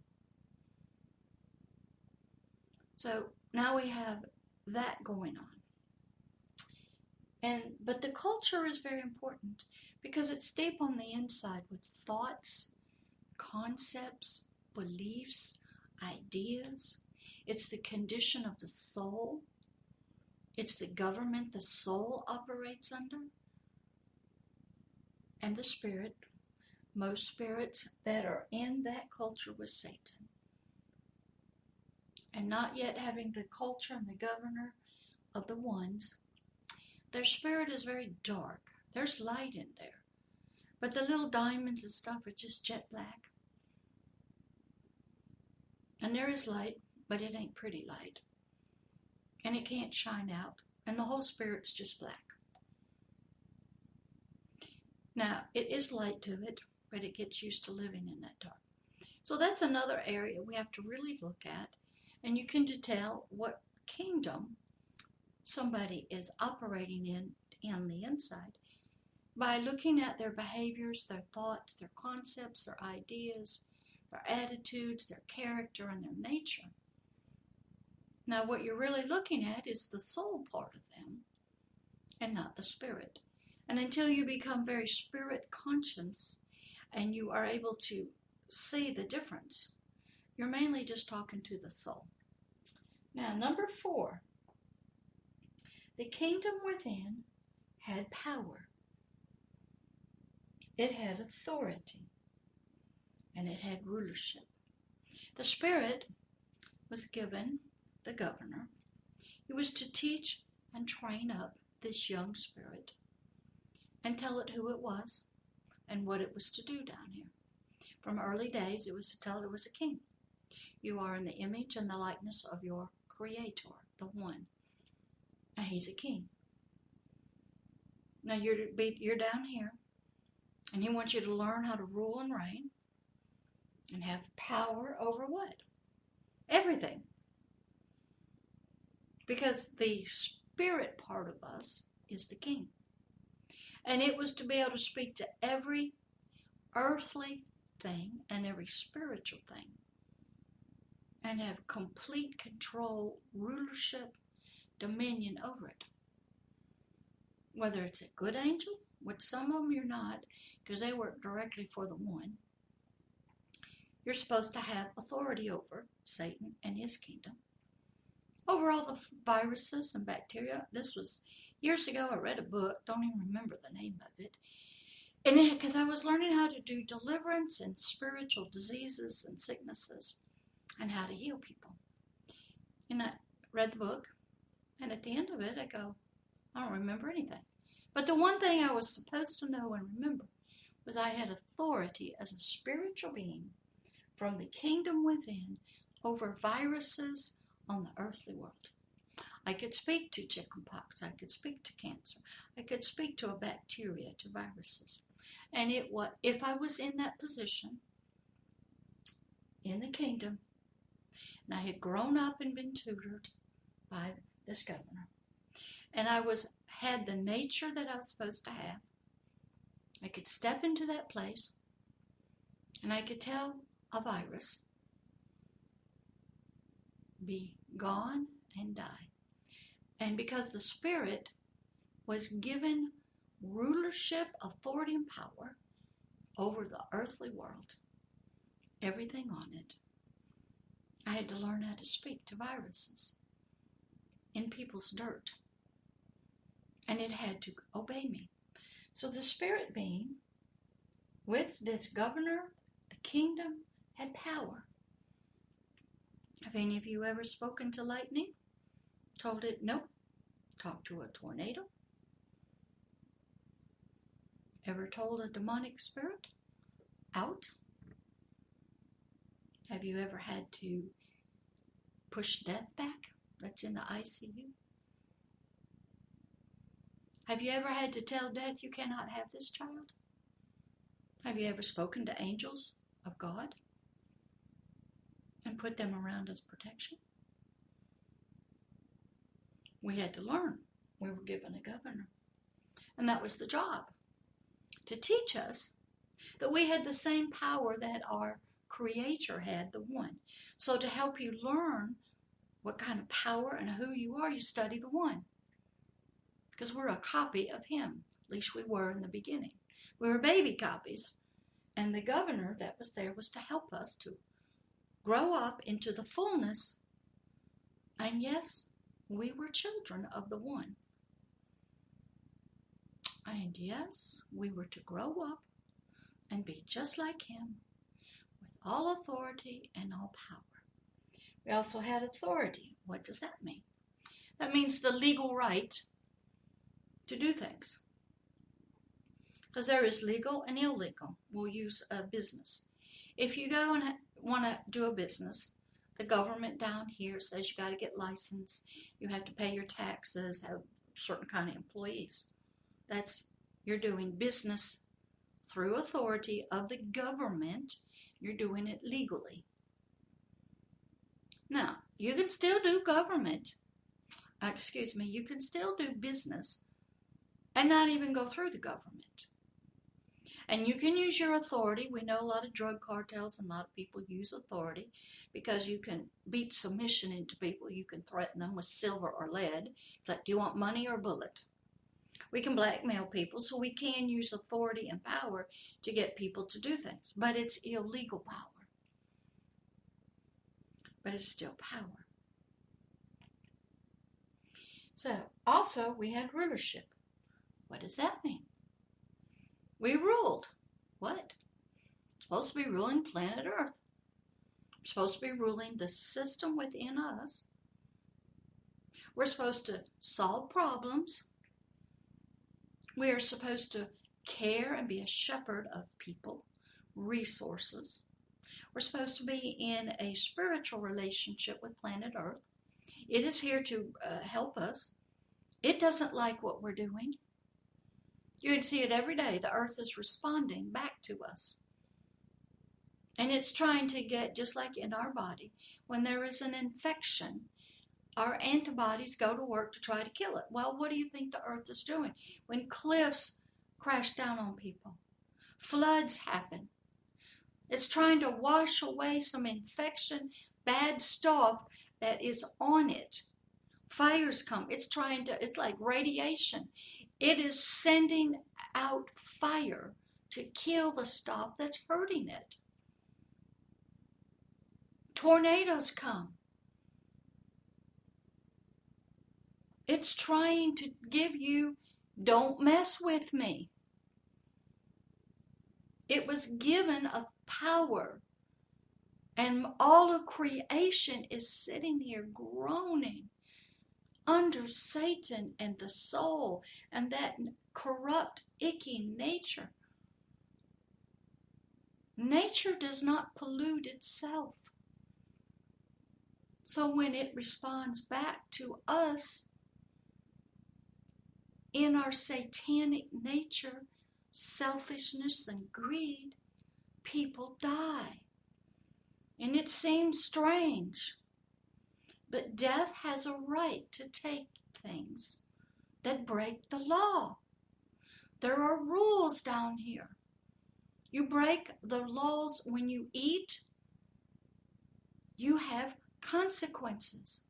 So now we have that going on. But the culture is very important because it's deep on the inside with thoughts, concepts, beliefs, ideas. It's the condition of the soul. It's the government the soul operates under, and the spirit. Most spirits that are in that culture with Satan, and not yet having the culture and the governor of the ones, their spirit is very dark. There's light in there, but the little diamonds and stuff are just jet black. And there is light, but it ain't pretty light, and it can't shine out, and the whole spirit's just black. Now, it is light to it, but it gets used to living in that dark. So that's another area we have to really look at, and you can tell what kingdom somebody is operating in the inside by looking at their behaviors, their thoughts, their concepts, their ideas, their attitudes, their character, and their nature. Now, what you're really looking at is the soul part of them and not the spirit. And until you become very spirit conscious and you are able to see the difference, you're mainly just talking to the soul. Now, number 4, the kingdom within had power. It had authority, and it had rulership. The spirit was given the governor. He was to teach and train up this young spirit and tell it who it was and what it was to do down here. From early days, it was to tell it it was a king. You are in the image and the likeness of your Creator, the one. And he's a king. Now you're down here, and he wants you to learn how to rule and reign and have power over what? Everything. Because the spirit part of us is the king. And it was to be able to speak to every earthly thing and every spiritual thing and have complete control, rulership, dominion over it. Whether it's a good angel, which some of them you're not, because they work directly for the one, you're supposed to have authority over Satan and his kingdom. Over all the viruses and bacteria. This was years ago. I read a book, don't even remember the name of it. And because I was learning how to do deliverance and spiritual diseases and sicknesses and how to heal people. And I read the book, and at the end of it, I go, I don't remember anything. But the one thing I was supposed to know and remember was I had authority as a spiritual being from the kingdom within over viruses on the earthly world. I could speak to chickenpox. I could speak to cancer. I could speak to a bacteria, to viruses. And if I was in that position in the kingdom, and I had grown up and been tutored by this governor, and I had the nature that I was supposed to have, I could step into that place, and I could tell a virus, be gone and die. And because the spirit was given rulership, authority, and power over the earthly world, everything on it, I had to learn how to speak to viruses in people's dirt. And it had to obey me. So the spirit being with this governor, the kingdom, had power. Have any of you ever spoken to lightning? Told it, nope. Talked to a tornado? Ever told a demonic spirit, out? Have you ever had to push death back that's in the ICU? Have you ever had to tell death you cannot have this child? Have you ever spoken to angels of God and put them around as protection? We had to learn. We were given a governor. And that was the job, to teach us that we had the same power that our Creator had, the one. So to help you learn what kind of power and who you are, you study the one. Because we're a copy of him. At least we were in the beginning. We were baby copies. And the governor that was there was to help us to grow up into the fullness and, yes, We were children of the one. And yes, we were to grow up and be just like him with all authority and all power. We also had authority. What does that mean? That means the legal right to do things. Because there is legal and illegal. We'll use a business. If you go and want to do a business, the government down here says you got to get licensed, you have to pay your taxes, have certain kind of employees. You're doing business through authority of the government. You're doing it legally. Now, you can still do you can still do business and not even go through the government. And you can use your authority. We know a lot of drug cartels and a lot of people use authority because you can beat submission into people. You can threaten them with silver or lead. It's like, do you want money or bullet? We can blackmail people, so we can use authority and power to get people to do things. But it's illegal power. But it's still power. So, also, we had rulership. What does that mean? We ruled. What? Supposed to be ruling planet Earth. Supposed to be ruling the system within us. We're supposed to solve problems. We are supposed to care and be a shepherd of people, resources. We're supposed to be in a spiritual relationship with planet Earth. It is here to help us. It doesn't like what we're doing. You can see it every day. The earth is responding back to us. And it's trying to get, just like in our body, when there is an infection, our antibodies go to work to try to kill it. Well, what do you think the earth is doing? When cliffs crash down on people, floods happen, it's trying to wash away some infection, bad stuff that is on it. Fires come. It's like radiation. It is sending out fire to kill the stuff that's hurting it. Tornadoes come. It's trying to give you, don't mess with me. It was given a power. And all of creation is sitting here groaning under Satan and the soul and that corrupt, icky nature. Nature does not pollute itself. So when it responds back to us in our satanic nature, selfishness and greed, people die. And it seems strange. But death has a right to take things that break the law. There are rules down here. You break the laws when you eat, you have consequences.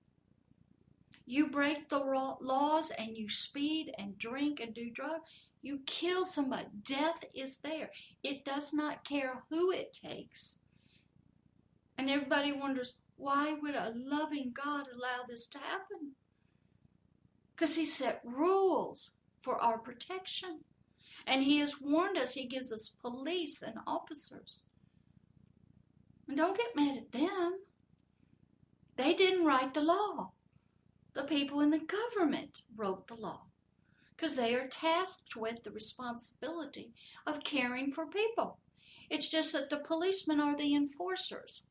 You break the laws and you speed and drink and do drugs, you kill somebody. Death is there. It does not care who it takes. And everybody wonders, why would a loving God allow this to happen? Because he set rules for our protection. And he has warned us. He gives us police and officers. And don't get mad at them. They didn't write the law. The people in the government wrote the law. Because they are tasked with the responsibility of caring for people. It's just that the policemen are the enforcers.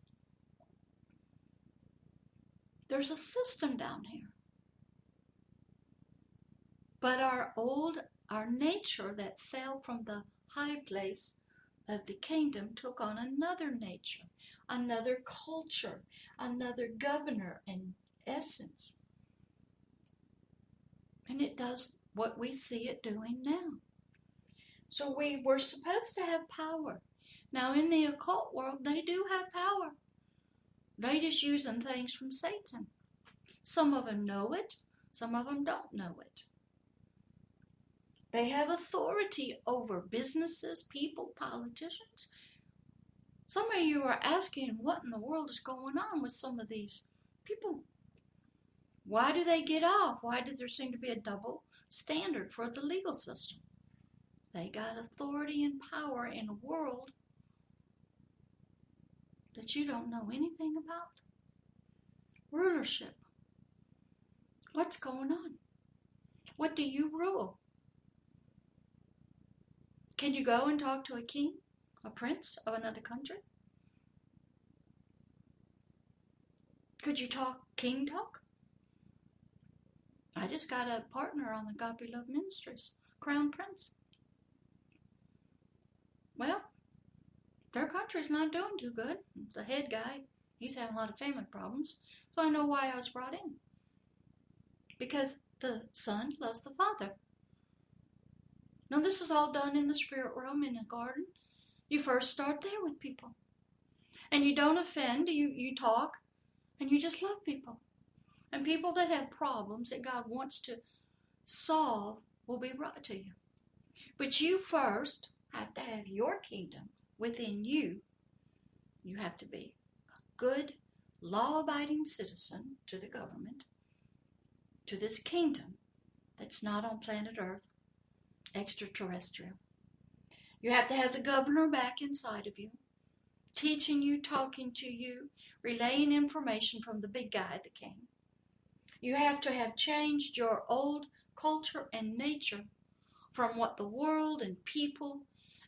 There's a system down here. But our nature that fell from the high place of the kingdom took on another nature, another culture, another governor and essence. And it does what we see it doing now. So we were supposed to have power. Now in the occult world, they do have power. They're just using things from Satan. Some of them know it. Some of them don't know it. They have authority over businesses, people, politicians. Some of you are asking what in the world is going on with some of these people. Why do they get off? Why does there seem to be a double standard for the legal system? They got authority and power in a world that you don't know anything about. Rulership. What's going on? What do you rule? Can you go and talk to a king, a prince of another country? Could you talk king talk? I just got a partner on the Agape Love Ministries, Crown Prince. Well, their country's not doing too good. The head guy, he's having a lot of family problems. So I know why I was brought in. Because the son loves the father. Now this is all done in the spirit realm in the garden. You first start there with people. And you don't offend, you talk, and you just love people. And people that have problems that God wants to solve will be brought to you. But you first have to have your kingdom within you. You have to be a good, law-abiding citizen to the government, to this kingdom that's not on planet Earth, extraterrestrial. You have to have the governor back inside of you, teaching you, talking to you, relaying information from the big guy, the king. You have to have changed your old culture and nature from what the world and people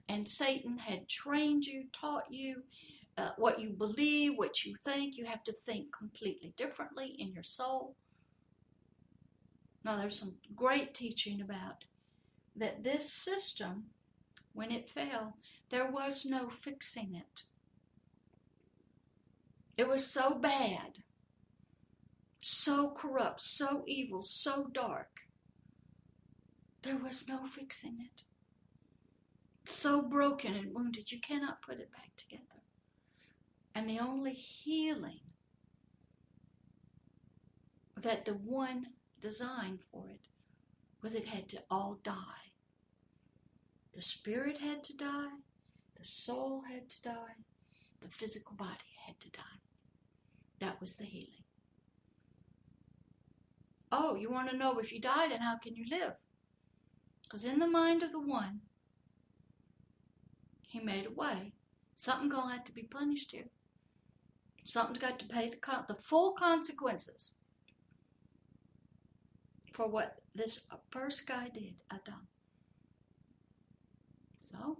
and Satan had trained you, taught you, what you believe, what you think. You have to think completely differently in your soul. Now, there's some great teaching about that this system, when it fell, there was no fixing it. It was so bad, so corrupt, so evil, so dark. There was no fixing it. So broken and wounded, you cannot put it back together. And the only healing that the one designed for it was it had to all die. The spirit had to die, the soul had to die, the physical body had to die. That was the healing. Oh, you want to know if you die, then how can you live? Because in the mind of the one, he made a way. Something's going to have to be punished here. Something's got to pay the full consequences for what this first guy did, Adam. So,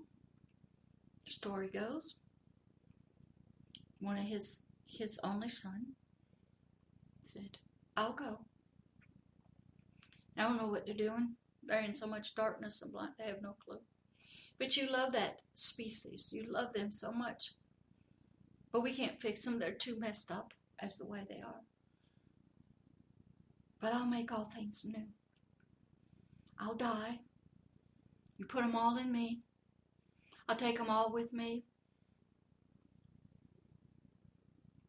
the story goes, one of his only son said, I'll go. I don't know what they're doing. They're in so much darkness and blind, they have no clue. But you love that species. You love them so much. But we can't fix them. They're too messed up as the way they are. But I'll make all things new. I'll die. You put them all in me. I'll take them all with me.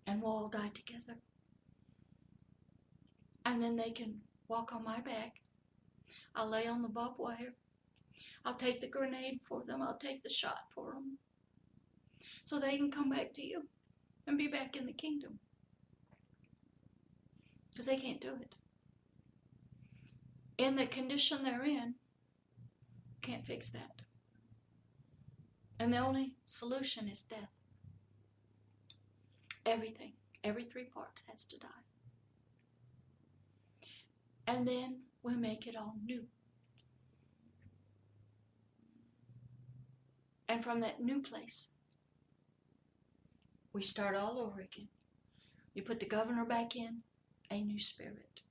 And we'll all die together. And then they can walk on my back. I'll lay on the barbed wire. I'll take the grenade for them. I'll take the shot for them. So they can come back to you and be back in the kingdom. Because they can't do it. In the condition they're in, can't fix that. And the only solution is death. Everything, every 3 parts has to die. And then we make it all new. And from that new place, we start all over again. You put the governor back in, a new spirit.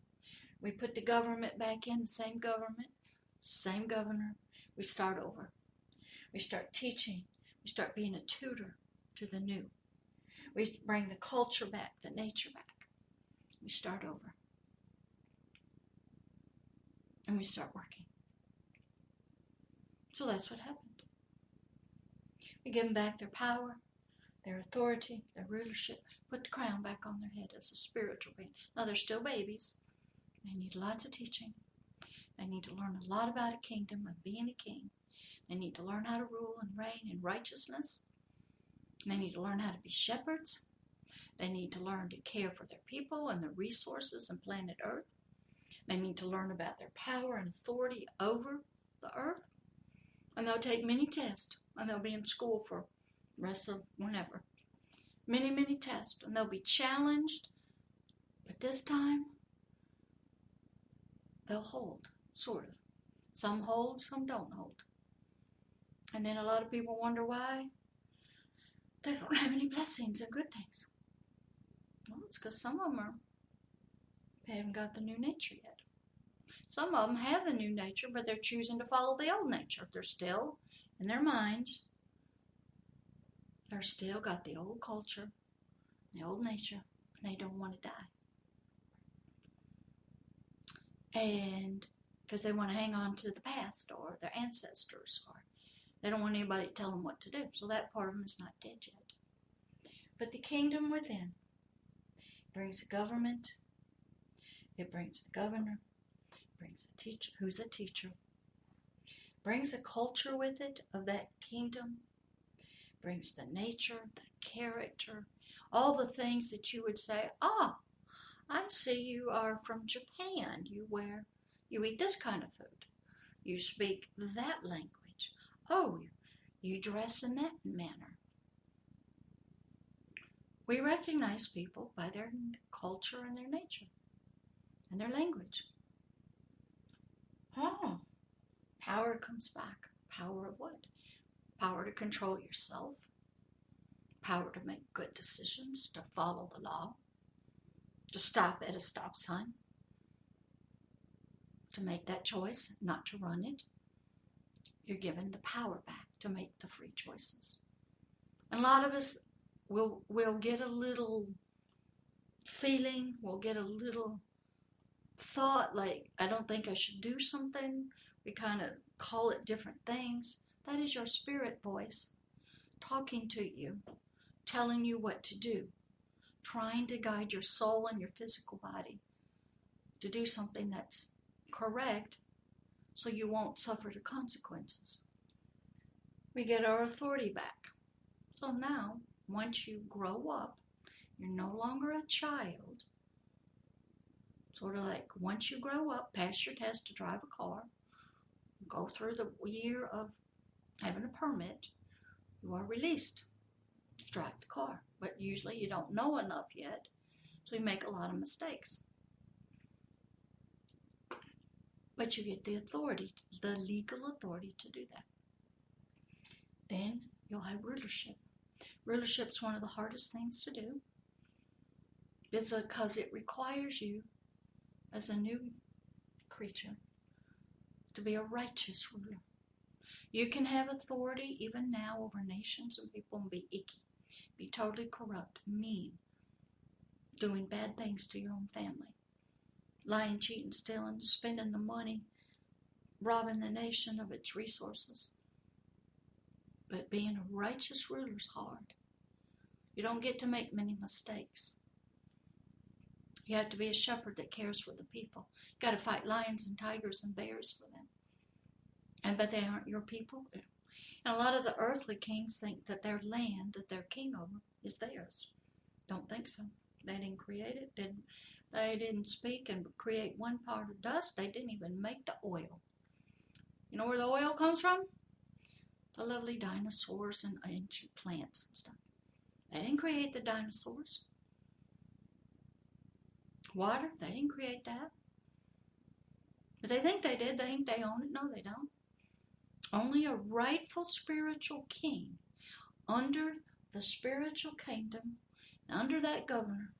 We put the government back in, the same government, same governor. We start over. We start teaching. We start being a tutor to the new. We bring the culture back, the nature back. We start over. And we start working. So that's what happened. We give them back their power, their authority, their rulership. Put the crown back on their head as a spiritual being. Now they're still babies. They need lots of teaching. They need to learn a lot about a kingdom of being a king. They need to learn how to rule and reign in righteousness. They need to learn how to be shepherds. They need to learn to care for their people and the resources and planet Earth. They need to learn about their power and authority over the Earth. And they'll take many tests, and they'll be in school for the rest of whenever. Many, many tests, and they'll be challenged. But this time, they'll hold, sort of. Some hold, some don't hold. And then a lot of people wonder why they don't have any blessings and good things. Well, it's because some of them they haven't got the new nature yet. Some of them have the new nature, but they're choosing to follow the old nature. They're still, in their minds, they're still got the old culture, the old nature, and they don't want to die. And because they want to hang on to the past or their ancestors, or they don't want anybody to tell them what to do. So that part of them is not dead yet. But the kingdom within brings the government, it brings the governor, it brings the teacher, who's a teacher, brings a culture with it of that kingdom, brings the nature, the character, all the things that you would say, I see you are from Japan. You eat this kind of food. You speak that language. Oh, you dress in that manner. We recognize people by their culture and their nature and their language. Power comes back. Power of what? Power to control yourself. Power to make good decisions, to follow the law, to stop at a stop sign, to make that choice, not to run it. You're given the power back to make the free choices. And a lot of us will get a little feeling, we'll get a little thought like, I don't think I should do something. We kind of call it different things. That is your spirit voice talking to you, telling you what to do, trying to guide your soul and your physical body to do something that's correct so you won't suffer the consequences. We get our authority back. So now, once you grow up, you're no longer a child. Sort of like once you grow up, pass your test to drive a car, go through the year of having a permit, you are released to drive the car. But usually you don't know enough yet, so you make a lot of mistakes. But you get the authority, the legal authority to do that. Then you'll have rulership. Rulership is one of the hardest things to do. It's because it requires you, as a new creature, to be a righteous ruler. You can have authority even now over nations and people and be icky, be totally corrupt, mean, doing bad things to your own family, lying, cheating, stealing, spending the money, robbing the nation of its resources. But being a righteous ruler is hard. You don't get to make many mistakes. You have to be a shepherd that cares for the people. You got to fight lions and tigers and bears for them. But they aren't your people. And a lot of the earthly kings think that their land that they're king over is theirs. Don't think so. They didn't create it. They didn't speak and create one part of dust. They didn't even make the oil. You know where the oil comes from? The lovely dinosaurs and ancient plants and stuff. They didn't create the dinosaurs. Water, they didn't create that. But they think they did. They think they own it. No, they don't. Only a rightful spiritual king under the spiritual kingdom, under that governor,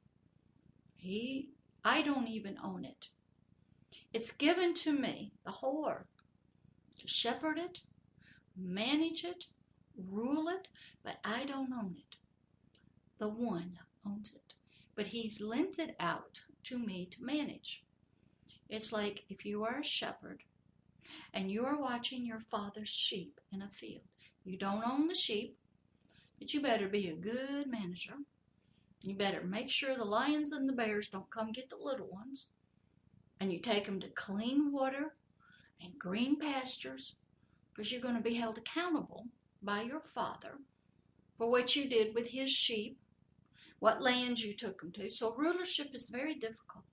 I don't even own it. It's given to me, the whole earth, to shepherd it, manage it, rule it, but I don't own it. The one owns it. But he's lent it out to me to manage. It's like if you are a shepherd and you are watching your father's sheep in a field. You don't own the sheep, but you better be a good manager. You better make sure the lions and the bears don't come get the little ones. And you take them to clean water and green pastures, because you're going to be held accountable by your father for what you did with his sheep, what lands you took them to. So rulership is very difficult.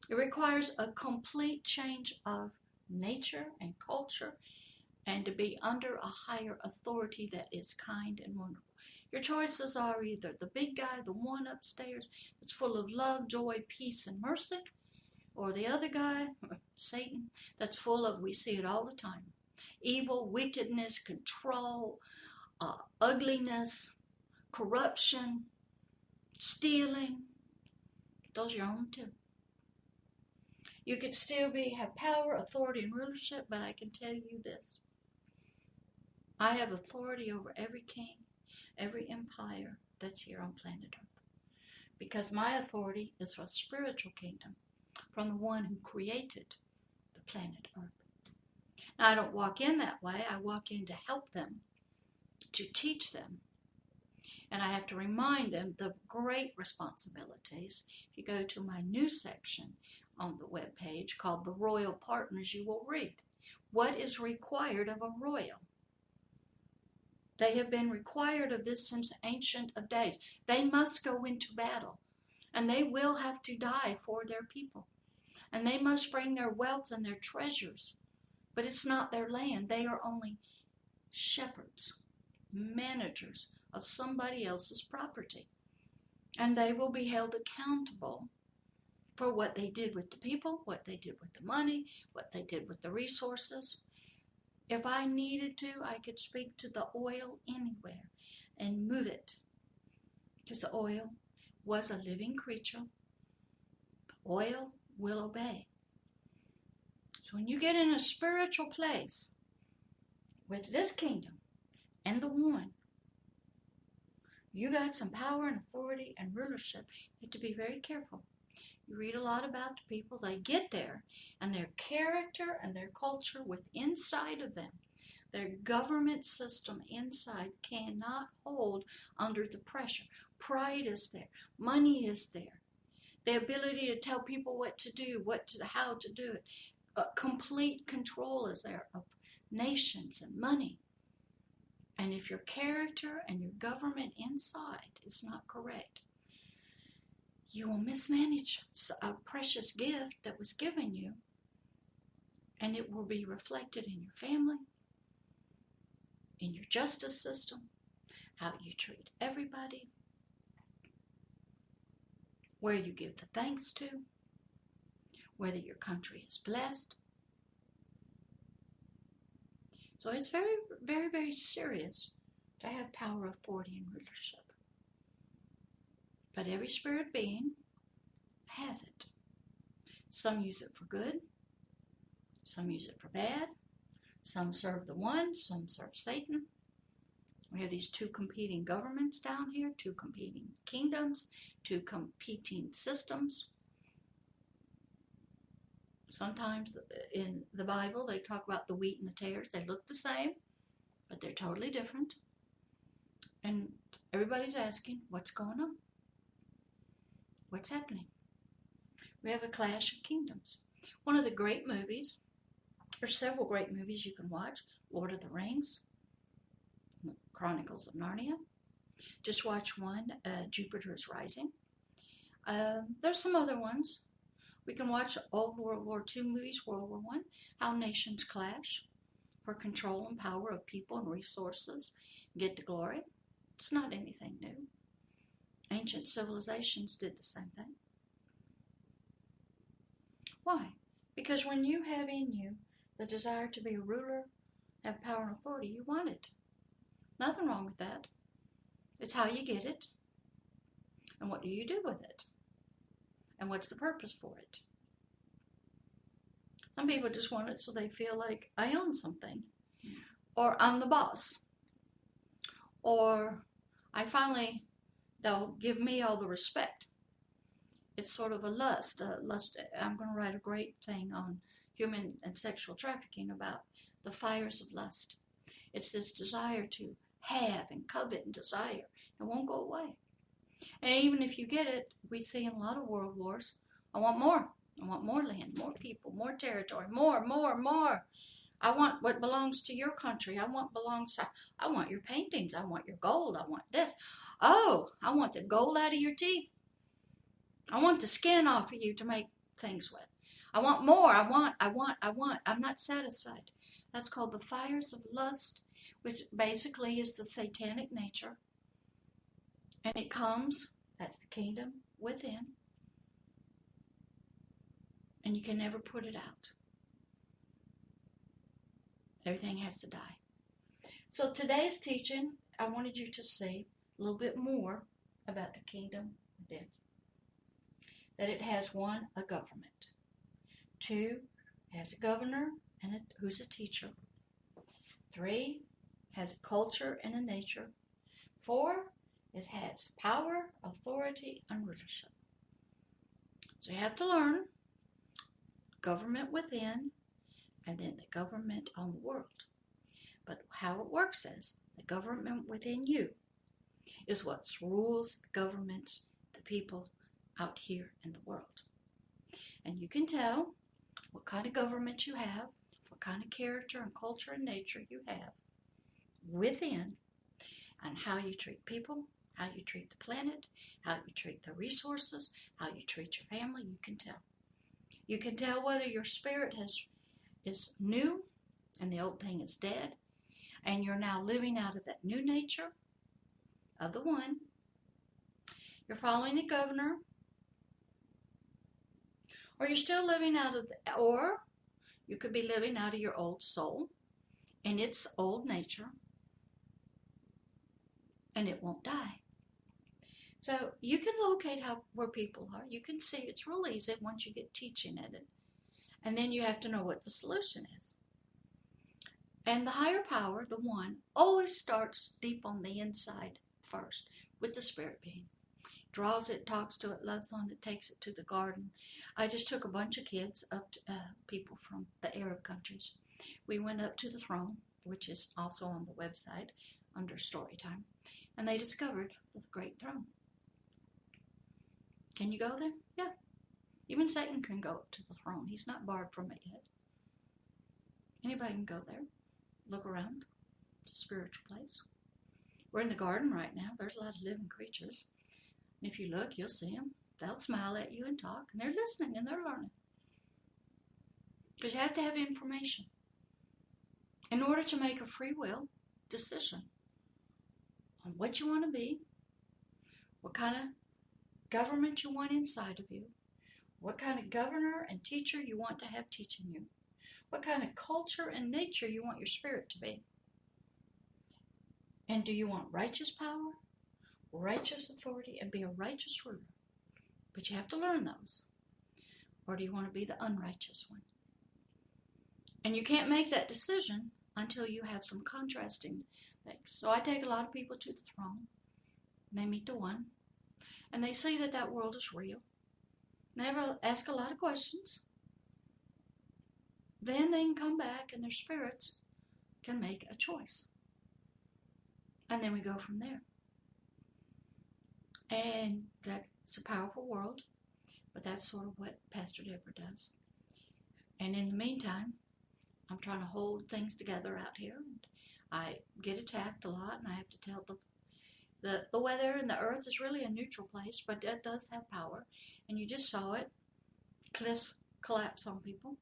It requires a complete change of nature and culture, and to be under a higher authority that is kind and wonderful. Your choices are either the big guy, the one upstairs that's full of love, joy, peace, and mercy, or the other guy, Satan, that's full of, we see it all the time, evil, wickedness, control, ugliness, corruption, stealing. Those are your own two. You could still have power, authority, and rulership, but I can tell you this. I have authority over every king, every empire that's here on planet Earth. Because my authority is from a spiritual kingdom, from the one who created the planet Earth. Now, I don't walk in that way. I walk in to help them, to teach them. And I have to remind them the great responsibilities. If you go to my news section on the webpage called The Royal Partners, you will read what is required of a royal. They have been required of this since ancient of days. They must go into battle, and they will have to die for their people. And they must bring their wealth and their treasures. But it's not their land. They are only shepherds, managers of somebody else's property. And they will be held accountable for what they did with the people, what they did with the money, what they did with the resources. If I needed to, I could speak to the oil anywhere and move it. Because the oil was a living creature. The oil will obey. So when you get in a spiritual place with this kingdom and the one, you got some power and authority and rulership. You have to be very careful. You read a lot about the people. They get there, and their character and their culture with inside of them, their government system inside cannot hold under the pressure. Pride is there. Money is there. The ability to tell people what to do, how to do it. Complete control is there of nations and money. And if your character and your government inside is not correct, you will mismanage a precious gift that was given you, and it will be reflected in your family, in your justice system, how you treat everybody, where you give the thanks to, whether your country is blessed. So it's very, very, very serious to have power, authority, and rulership. But every spirit being has it. Some use it for good. Some use it for bad. Some serve the one. Some serve Satan. We have these two competing governments down here, two competing kingdoms, two competing systems. Sometimes in the Bible, they talk about the wheat and the tares. They look the same, but they're totally different. And everybody's asking, what's going on? What's happening? We have a clash of kingdoms. One of the great movies, there's several great movies you can watch. Lord of the Rings, Chronicles of Narnia. Just watch one, Jupiter is Rising. There's some other ones. We can watch old World War II movies, World War I, how nations clash for control and power of people and resources, get the glory. It's not anything new. Ancient civilizations did the same thing. Why? Because when you have in you the desire to be a ruler, have power and authority, you want it. Nothing wrong with that. It's how you get it. And what do you do with it? And what's the purpose for it? Some people just want it so they feel like I own something. Or I'm the boss. Or they'll give me all the respect. It's sort of a lust. I'm going to write a great thing on human and sexual trafficking about the fires of lust. It's this desire to have and covet and desire. It won't go away. And even if you get it, we see in a lot of world wars, I want more. I want more land, more people, more territory, more. I want what belongs to your country. I want your paintings. I want your gold. I want this. Oh, I want the gold out of your teeth. I want the skin off of you to make things with. I want more. I want. I'm not satisfied. That's called the fires of lust, which basically is the satanic nature. And it comes, that's the kingdom within. And you can never put it out. Everything has to die. So today's teaching, I wanted you to see a little bit more about the kingdom within. That it has one, a government. Two, it has a governor and who's a teacher. Three, has a culture and a nature. Four, it has power, authority, and rulership. So you have to learn government within and then the government on the world. But how it works is the government within you is what rules the governments, the people out here in the world. And you can tell what kind of government you have, what kind of character and culture and nature you have within, and how you treat people, how you treat the planet, how you treat the resources, how you treat your family. You can tell. You can tell whether your spirit is new and the old thing is dead, and you're now living out of that new nature of the one. You're following the governor, or you're still living out of or you could be living out of your old soul and its old nature, and it won't die. So you can locate where people are. You can see it's real easy once you get teaching at it. And then you have to know what the solution is. And the higher power, the one, always starts deep on the inside first with the spirit being. Draws it, talks to it, loves on it, takes it to the garden. I just took a bunch of kids up to people from the Arab countries. We went up to the throne, which is also on the website under story time, and they discovered the great throne. Can you go there? Yeah. Even Satan can go up to the throne. He's not barred from it yet. Anybody can go there. Look around. It's a spiritual place. We're in the garden right now. There's a lot of living creatures. And if you look, you'll see them. They'll smile at you and talk. And they're listening and they're learning. Because you have to have information in order to make a free will decision on what you want to be, what kind of government you want inside of you, what kind of governor and teacher you want to have teaching you, what kind of culture and nature you want your spirit to be. And do you want righteous power, righteous authority, and be a righteous ruler? But you have to learn those. Or do you want to be the unrighteous one? And you can't make that decision until you have some contrasting things. So I take a lot of people to the throne. And they meet the one. And they see that that world is real. And they ask a lot of questions. Then they can come back and their spirits can make a choice. And then we go from there. And that's a powerful world. But that's sort of what Pastor Deborah does. And in the meantime, I'm trying to hold things together out here. I get attacked a lot, and I have to tell the weather and the earth is really a neutral place, but it does have power. And you just saw it. Cliffs collapse on people.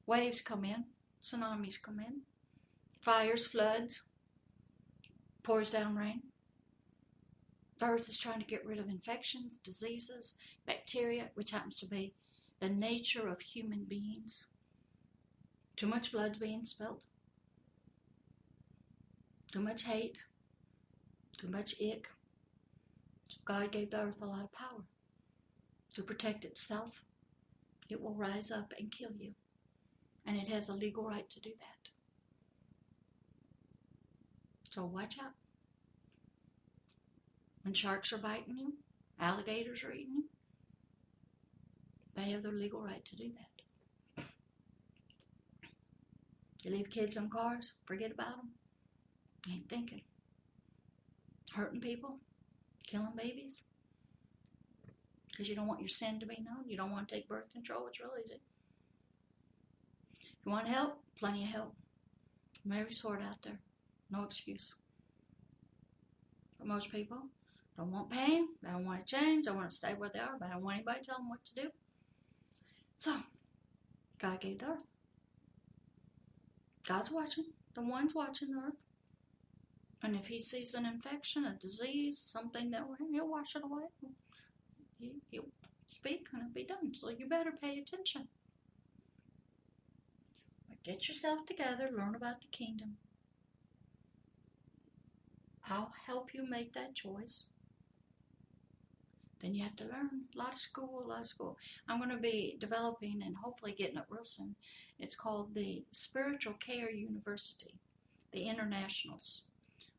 Waves come in. Tsunamis come in. Fires, floods. Pours down rain. The earth is trying to get rid of infections, diseases, bacteria, which happens to be the nature of human beings. Too much blood being spilled. Too much hate. Too much ick. So God gave the earth a lot of power to protect itself. It will rise up and kill you. And it has a legal right to do that. So watch out. When sharks are biting you, alligators are eating you, they have their legal right to do that. You leave kids on cars, forget about them. You ain't thinking. Hurting people, killing babies, because you don't want your sin to be known. You don't want to take birth control. It's real easy. If you want help, plenty of help from every sort out there. No excuse. For most people, Don't want pain. They don't want to change. They want to stay where they are, but I don't want anybody to tell them what to do. So, God gave the earth. God's watching. The one's watching the earth. And if he sees an infection, a disease, something that he'll wash it away. He'll speak and it'll be done. So you better pay attention. Get yourself together, learn about the kingdom. I'll help you make that choice. Then you have to learn a lot of school. I'm going to be developing and hopefully getting it real soon. It's called the Spiritual Care University, the International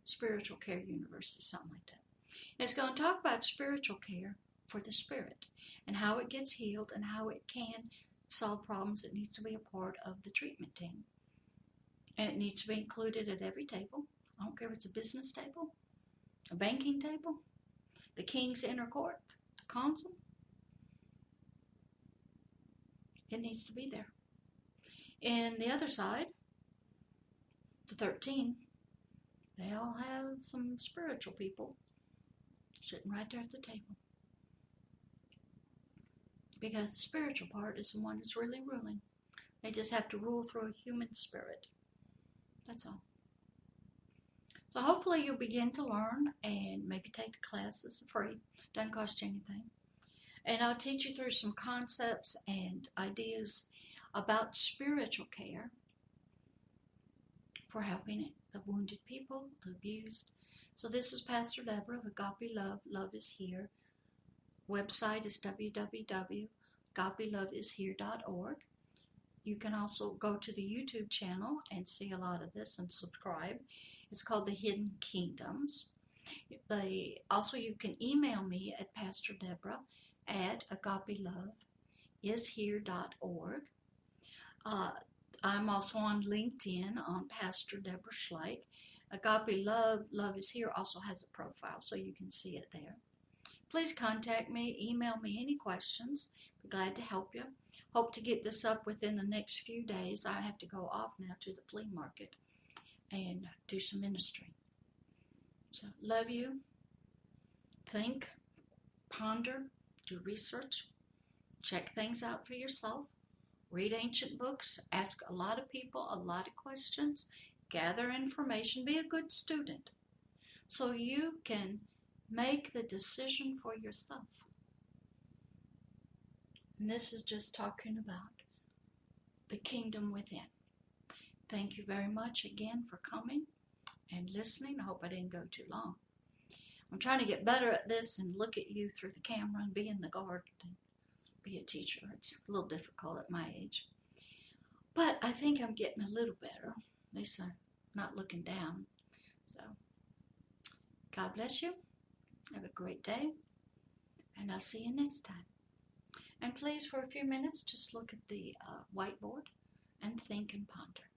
Spiritual Care University, something like that. And it's going to talk about spiritual care for the spirit and how it gets healed and how it can solve problems. It needs to be a part of the treatment team. And it needs to be included at every table. I don't care if it's a business table, a banking table, the King's Inner Court, the council. It needs to be there. And the other side, the 13, they all have some spiritual people sitting right there at the table. Because the spiritual part is the one that's really ruling. They just have to rule through a human spirit. That's all. So hopefully you'll begin to learn and maybe take the classes free. Doesn't cost you anything. And I'll teach you through some concepts and ideas about spiritual care for helping the wounded people, the abused. So this is Pastor Deborah of Agape Love. Love is Here. Website is www.agapeloveishere.org. You can also go to the YouTube channel and see a lot of this and subscribe. It's called The Hidden Kingdoms. Also, you can email me at Pastor Deborah at agapeloveishere.org. I'm also on LinkedIn on Pastor Deborah Schlake. Agape Love, Love is Here also has a profile, so you can see it there. Please contact me, email me any questions. Be glad to help you. Hope to get this up within the next few days. I have to go off now to the flea market and do some ministry. So, love you. Think, ponder, do research, check things out for yourself. Read ancient books, ask a lot of people a lot of questions, gather information, be a good student so you can make the decision for yourself. And this is just talking about the kingdom within. Thank you very much again for coming and listening. I hope I didn't go too long. I'm trying to get better at this and look at you through the camera and be in the garden and be a teacher. It's a little difficult at my age. But I think I'm getting a little better. At least I'm not looking down. So, God bless you. Have a great day. And I'll see you next time. And please, for a few minutes, just look at the whiteboard and think and ponder.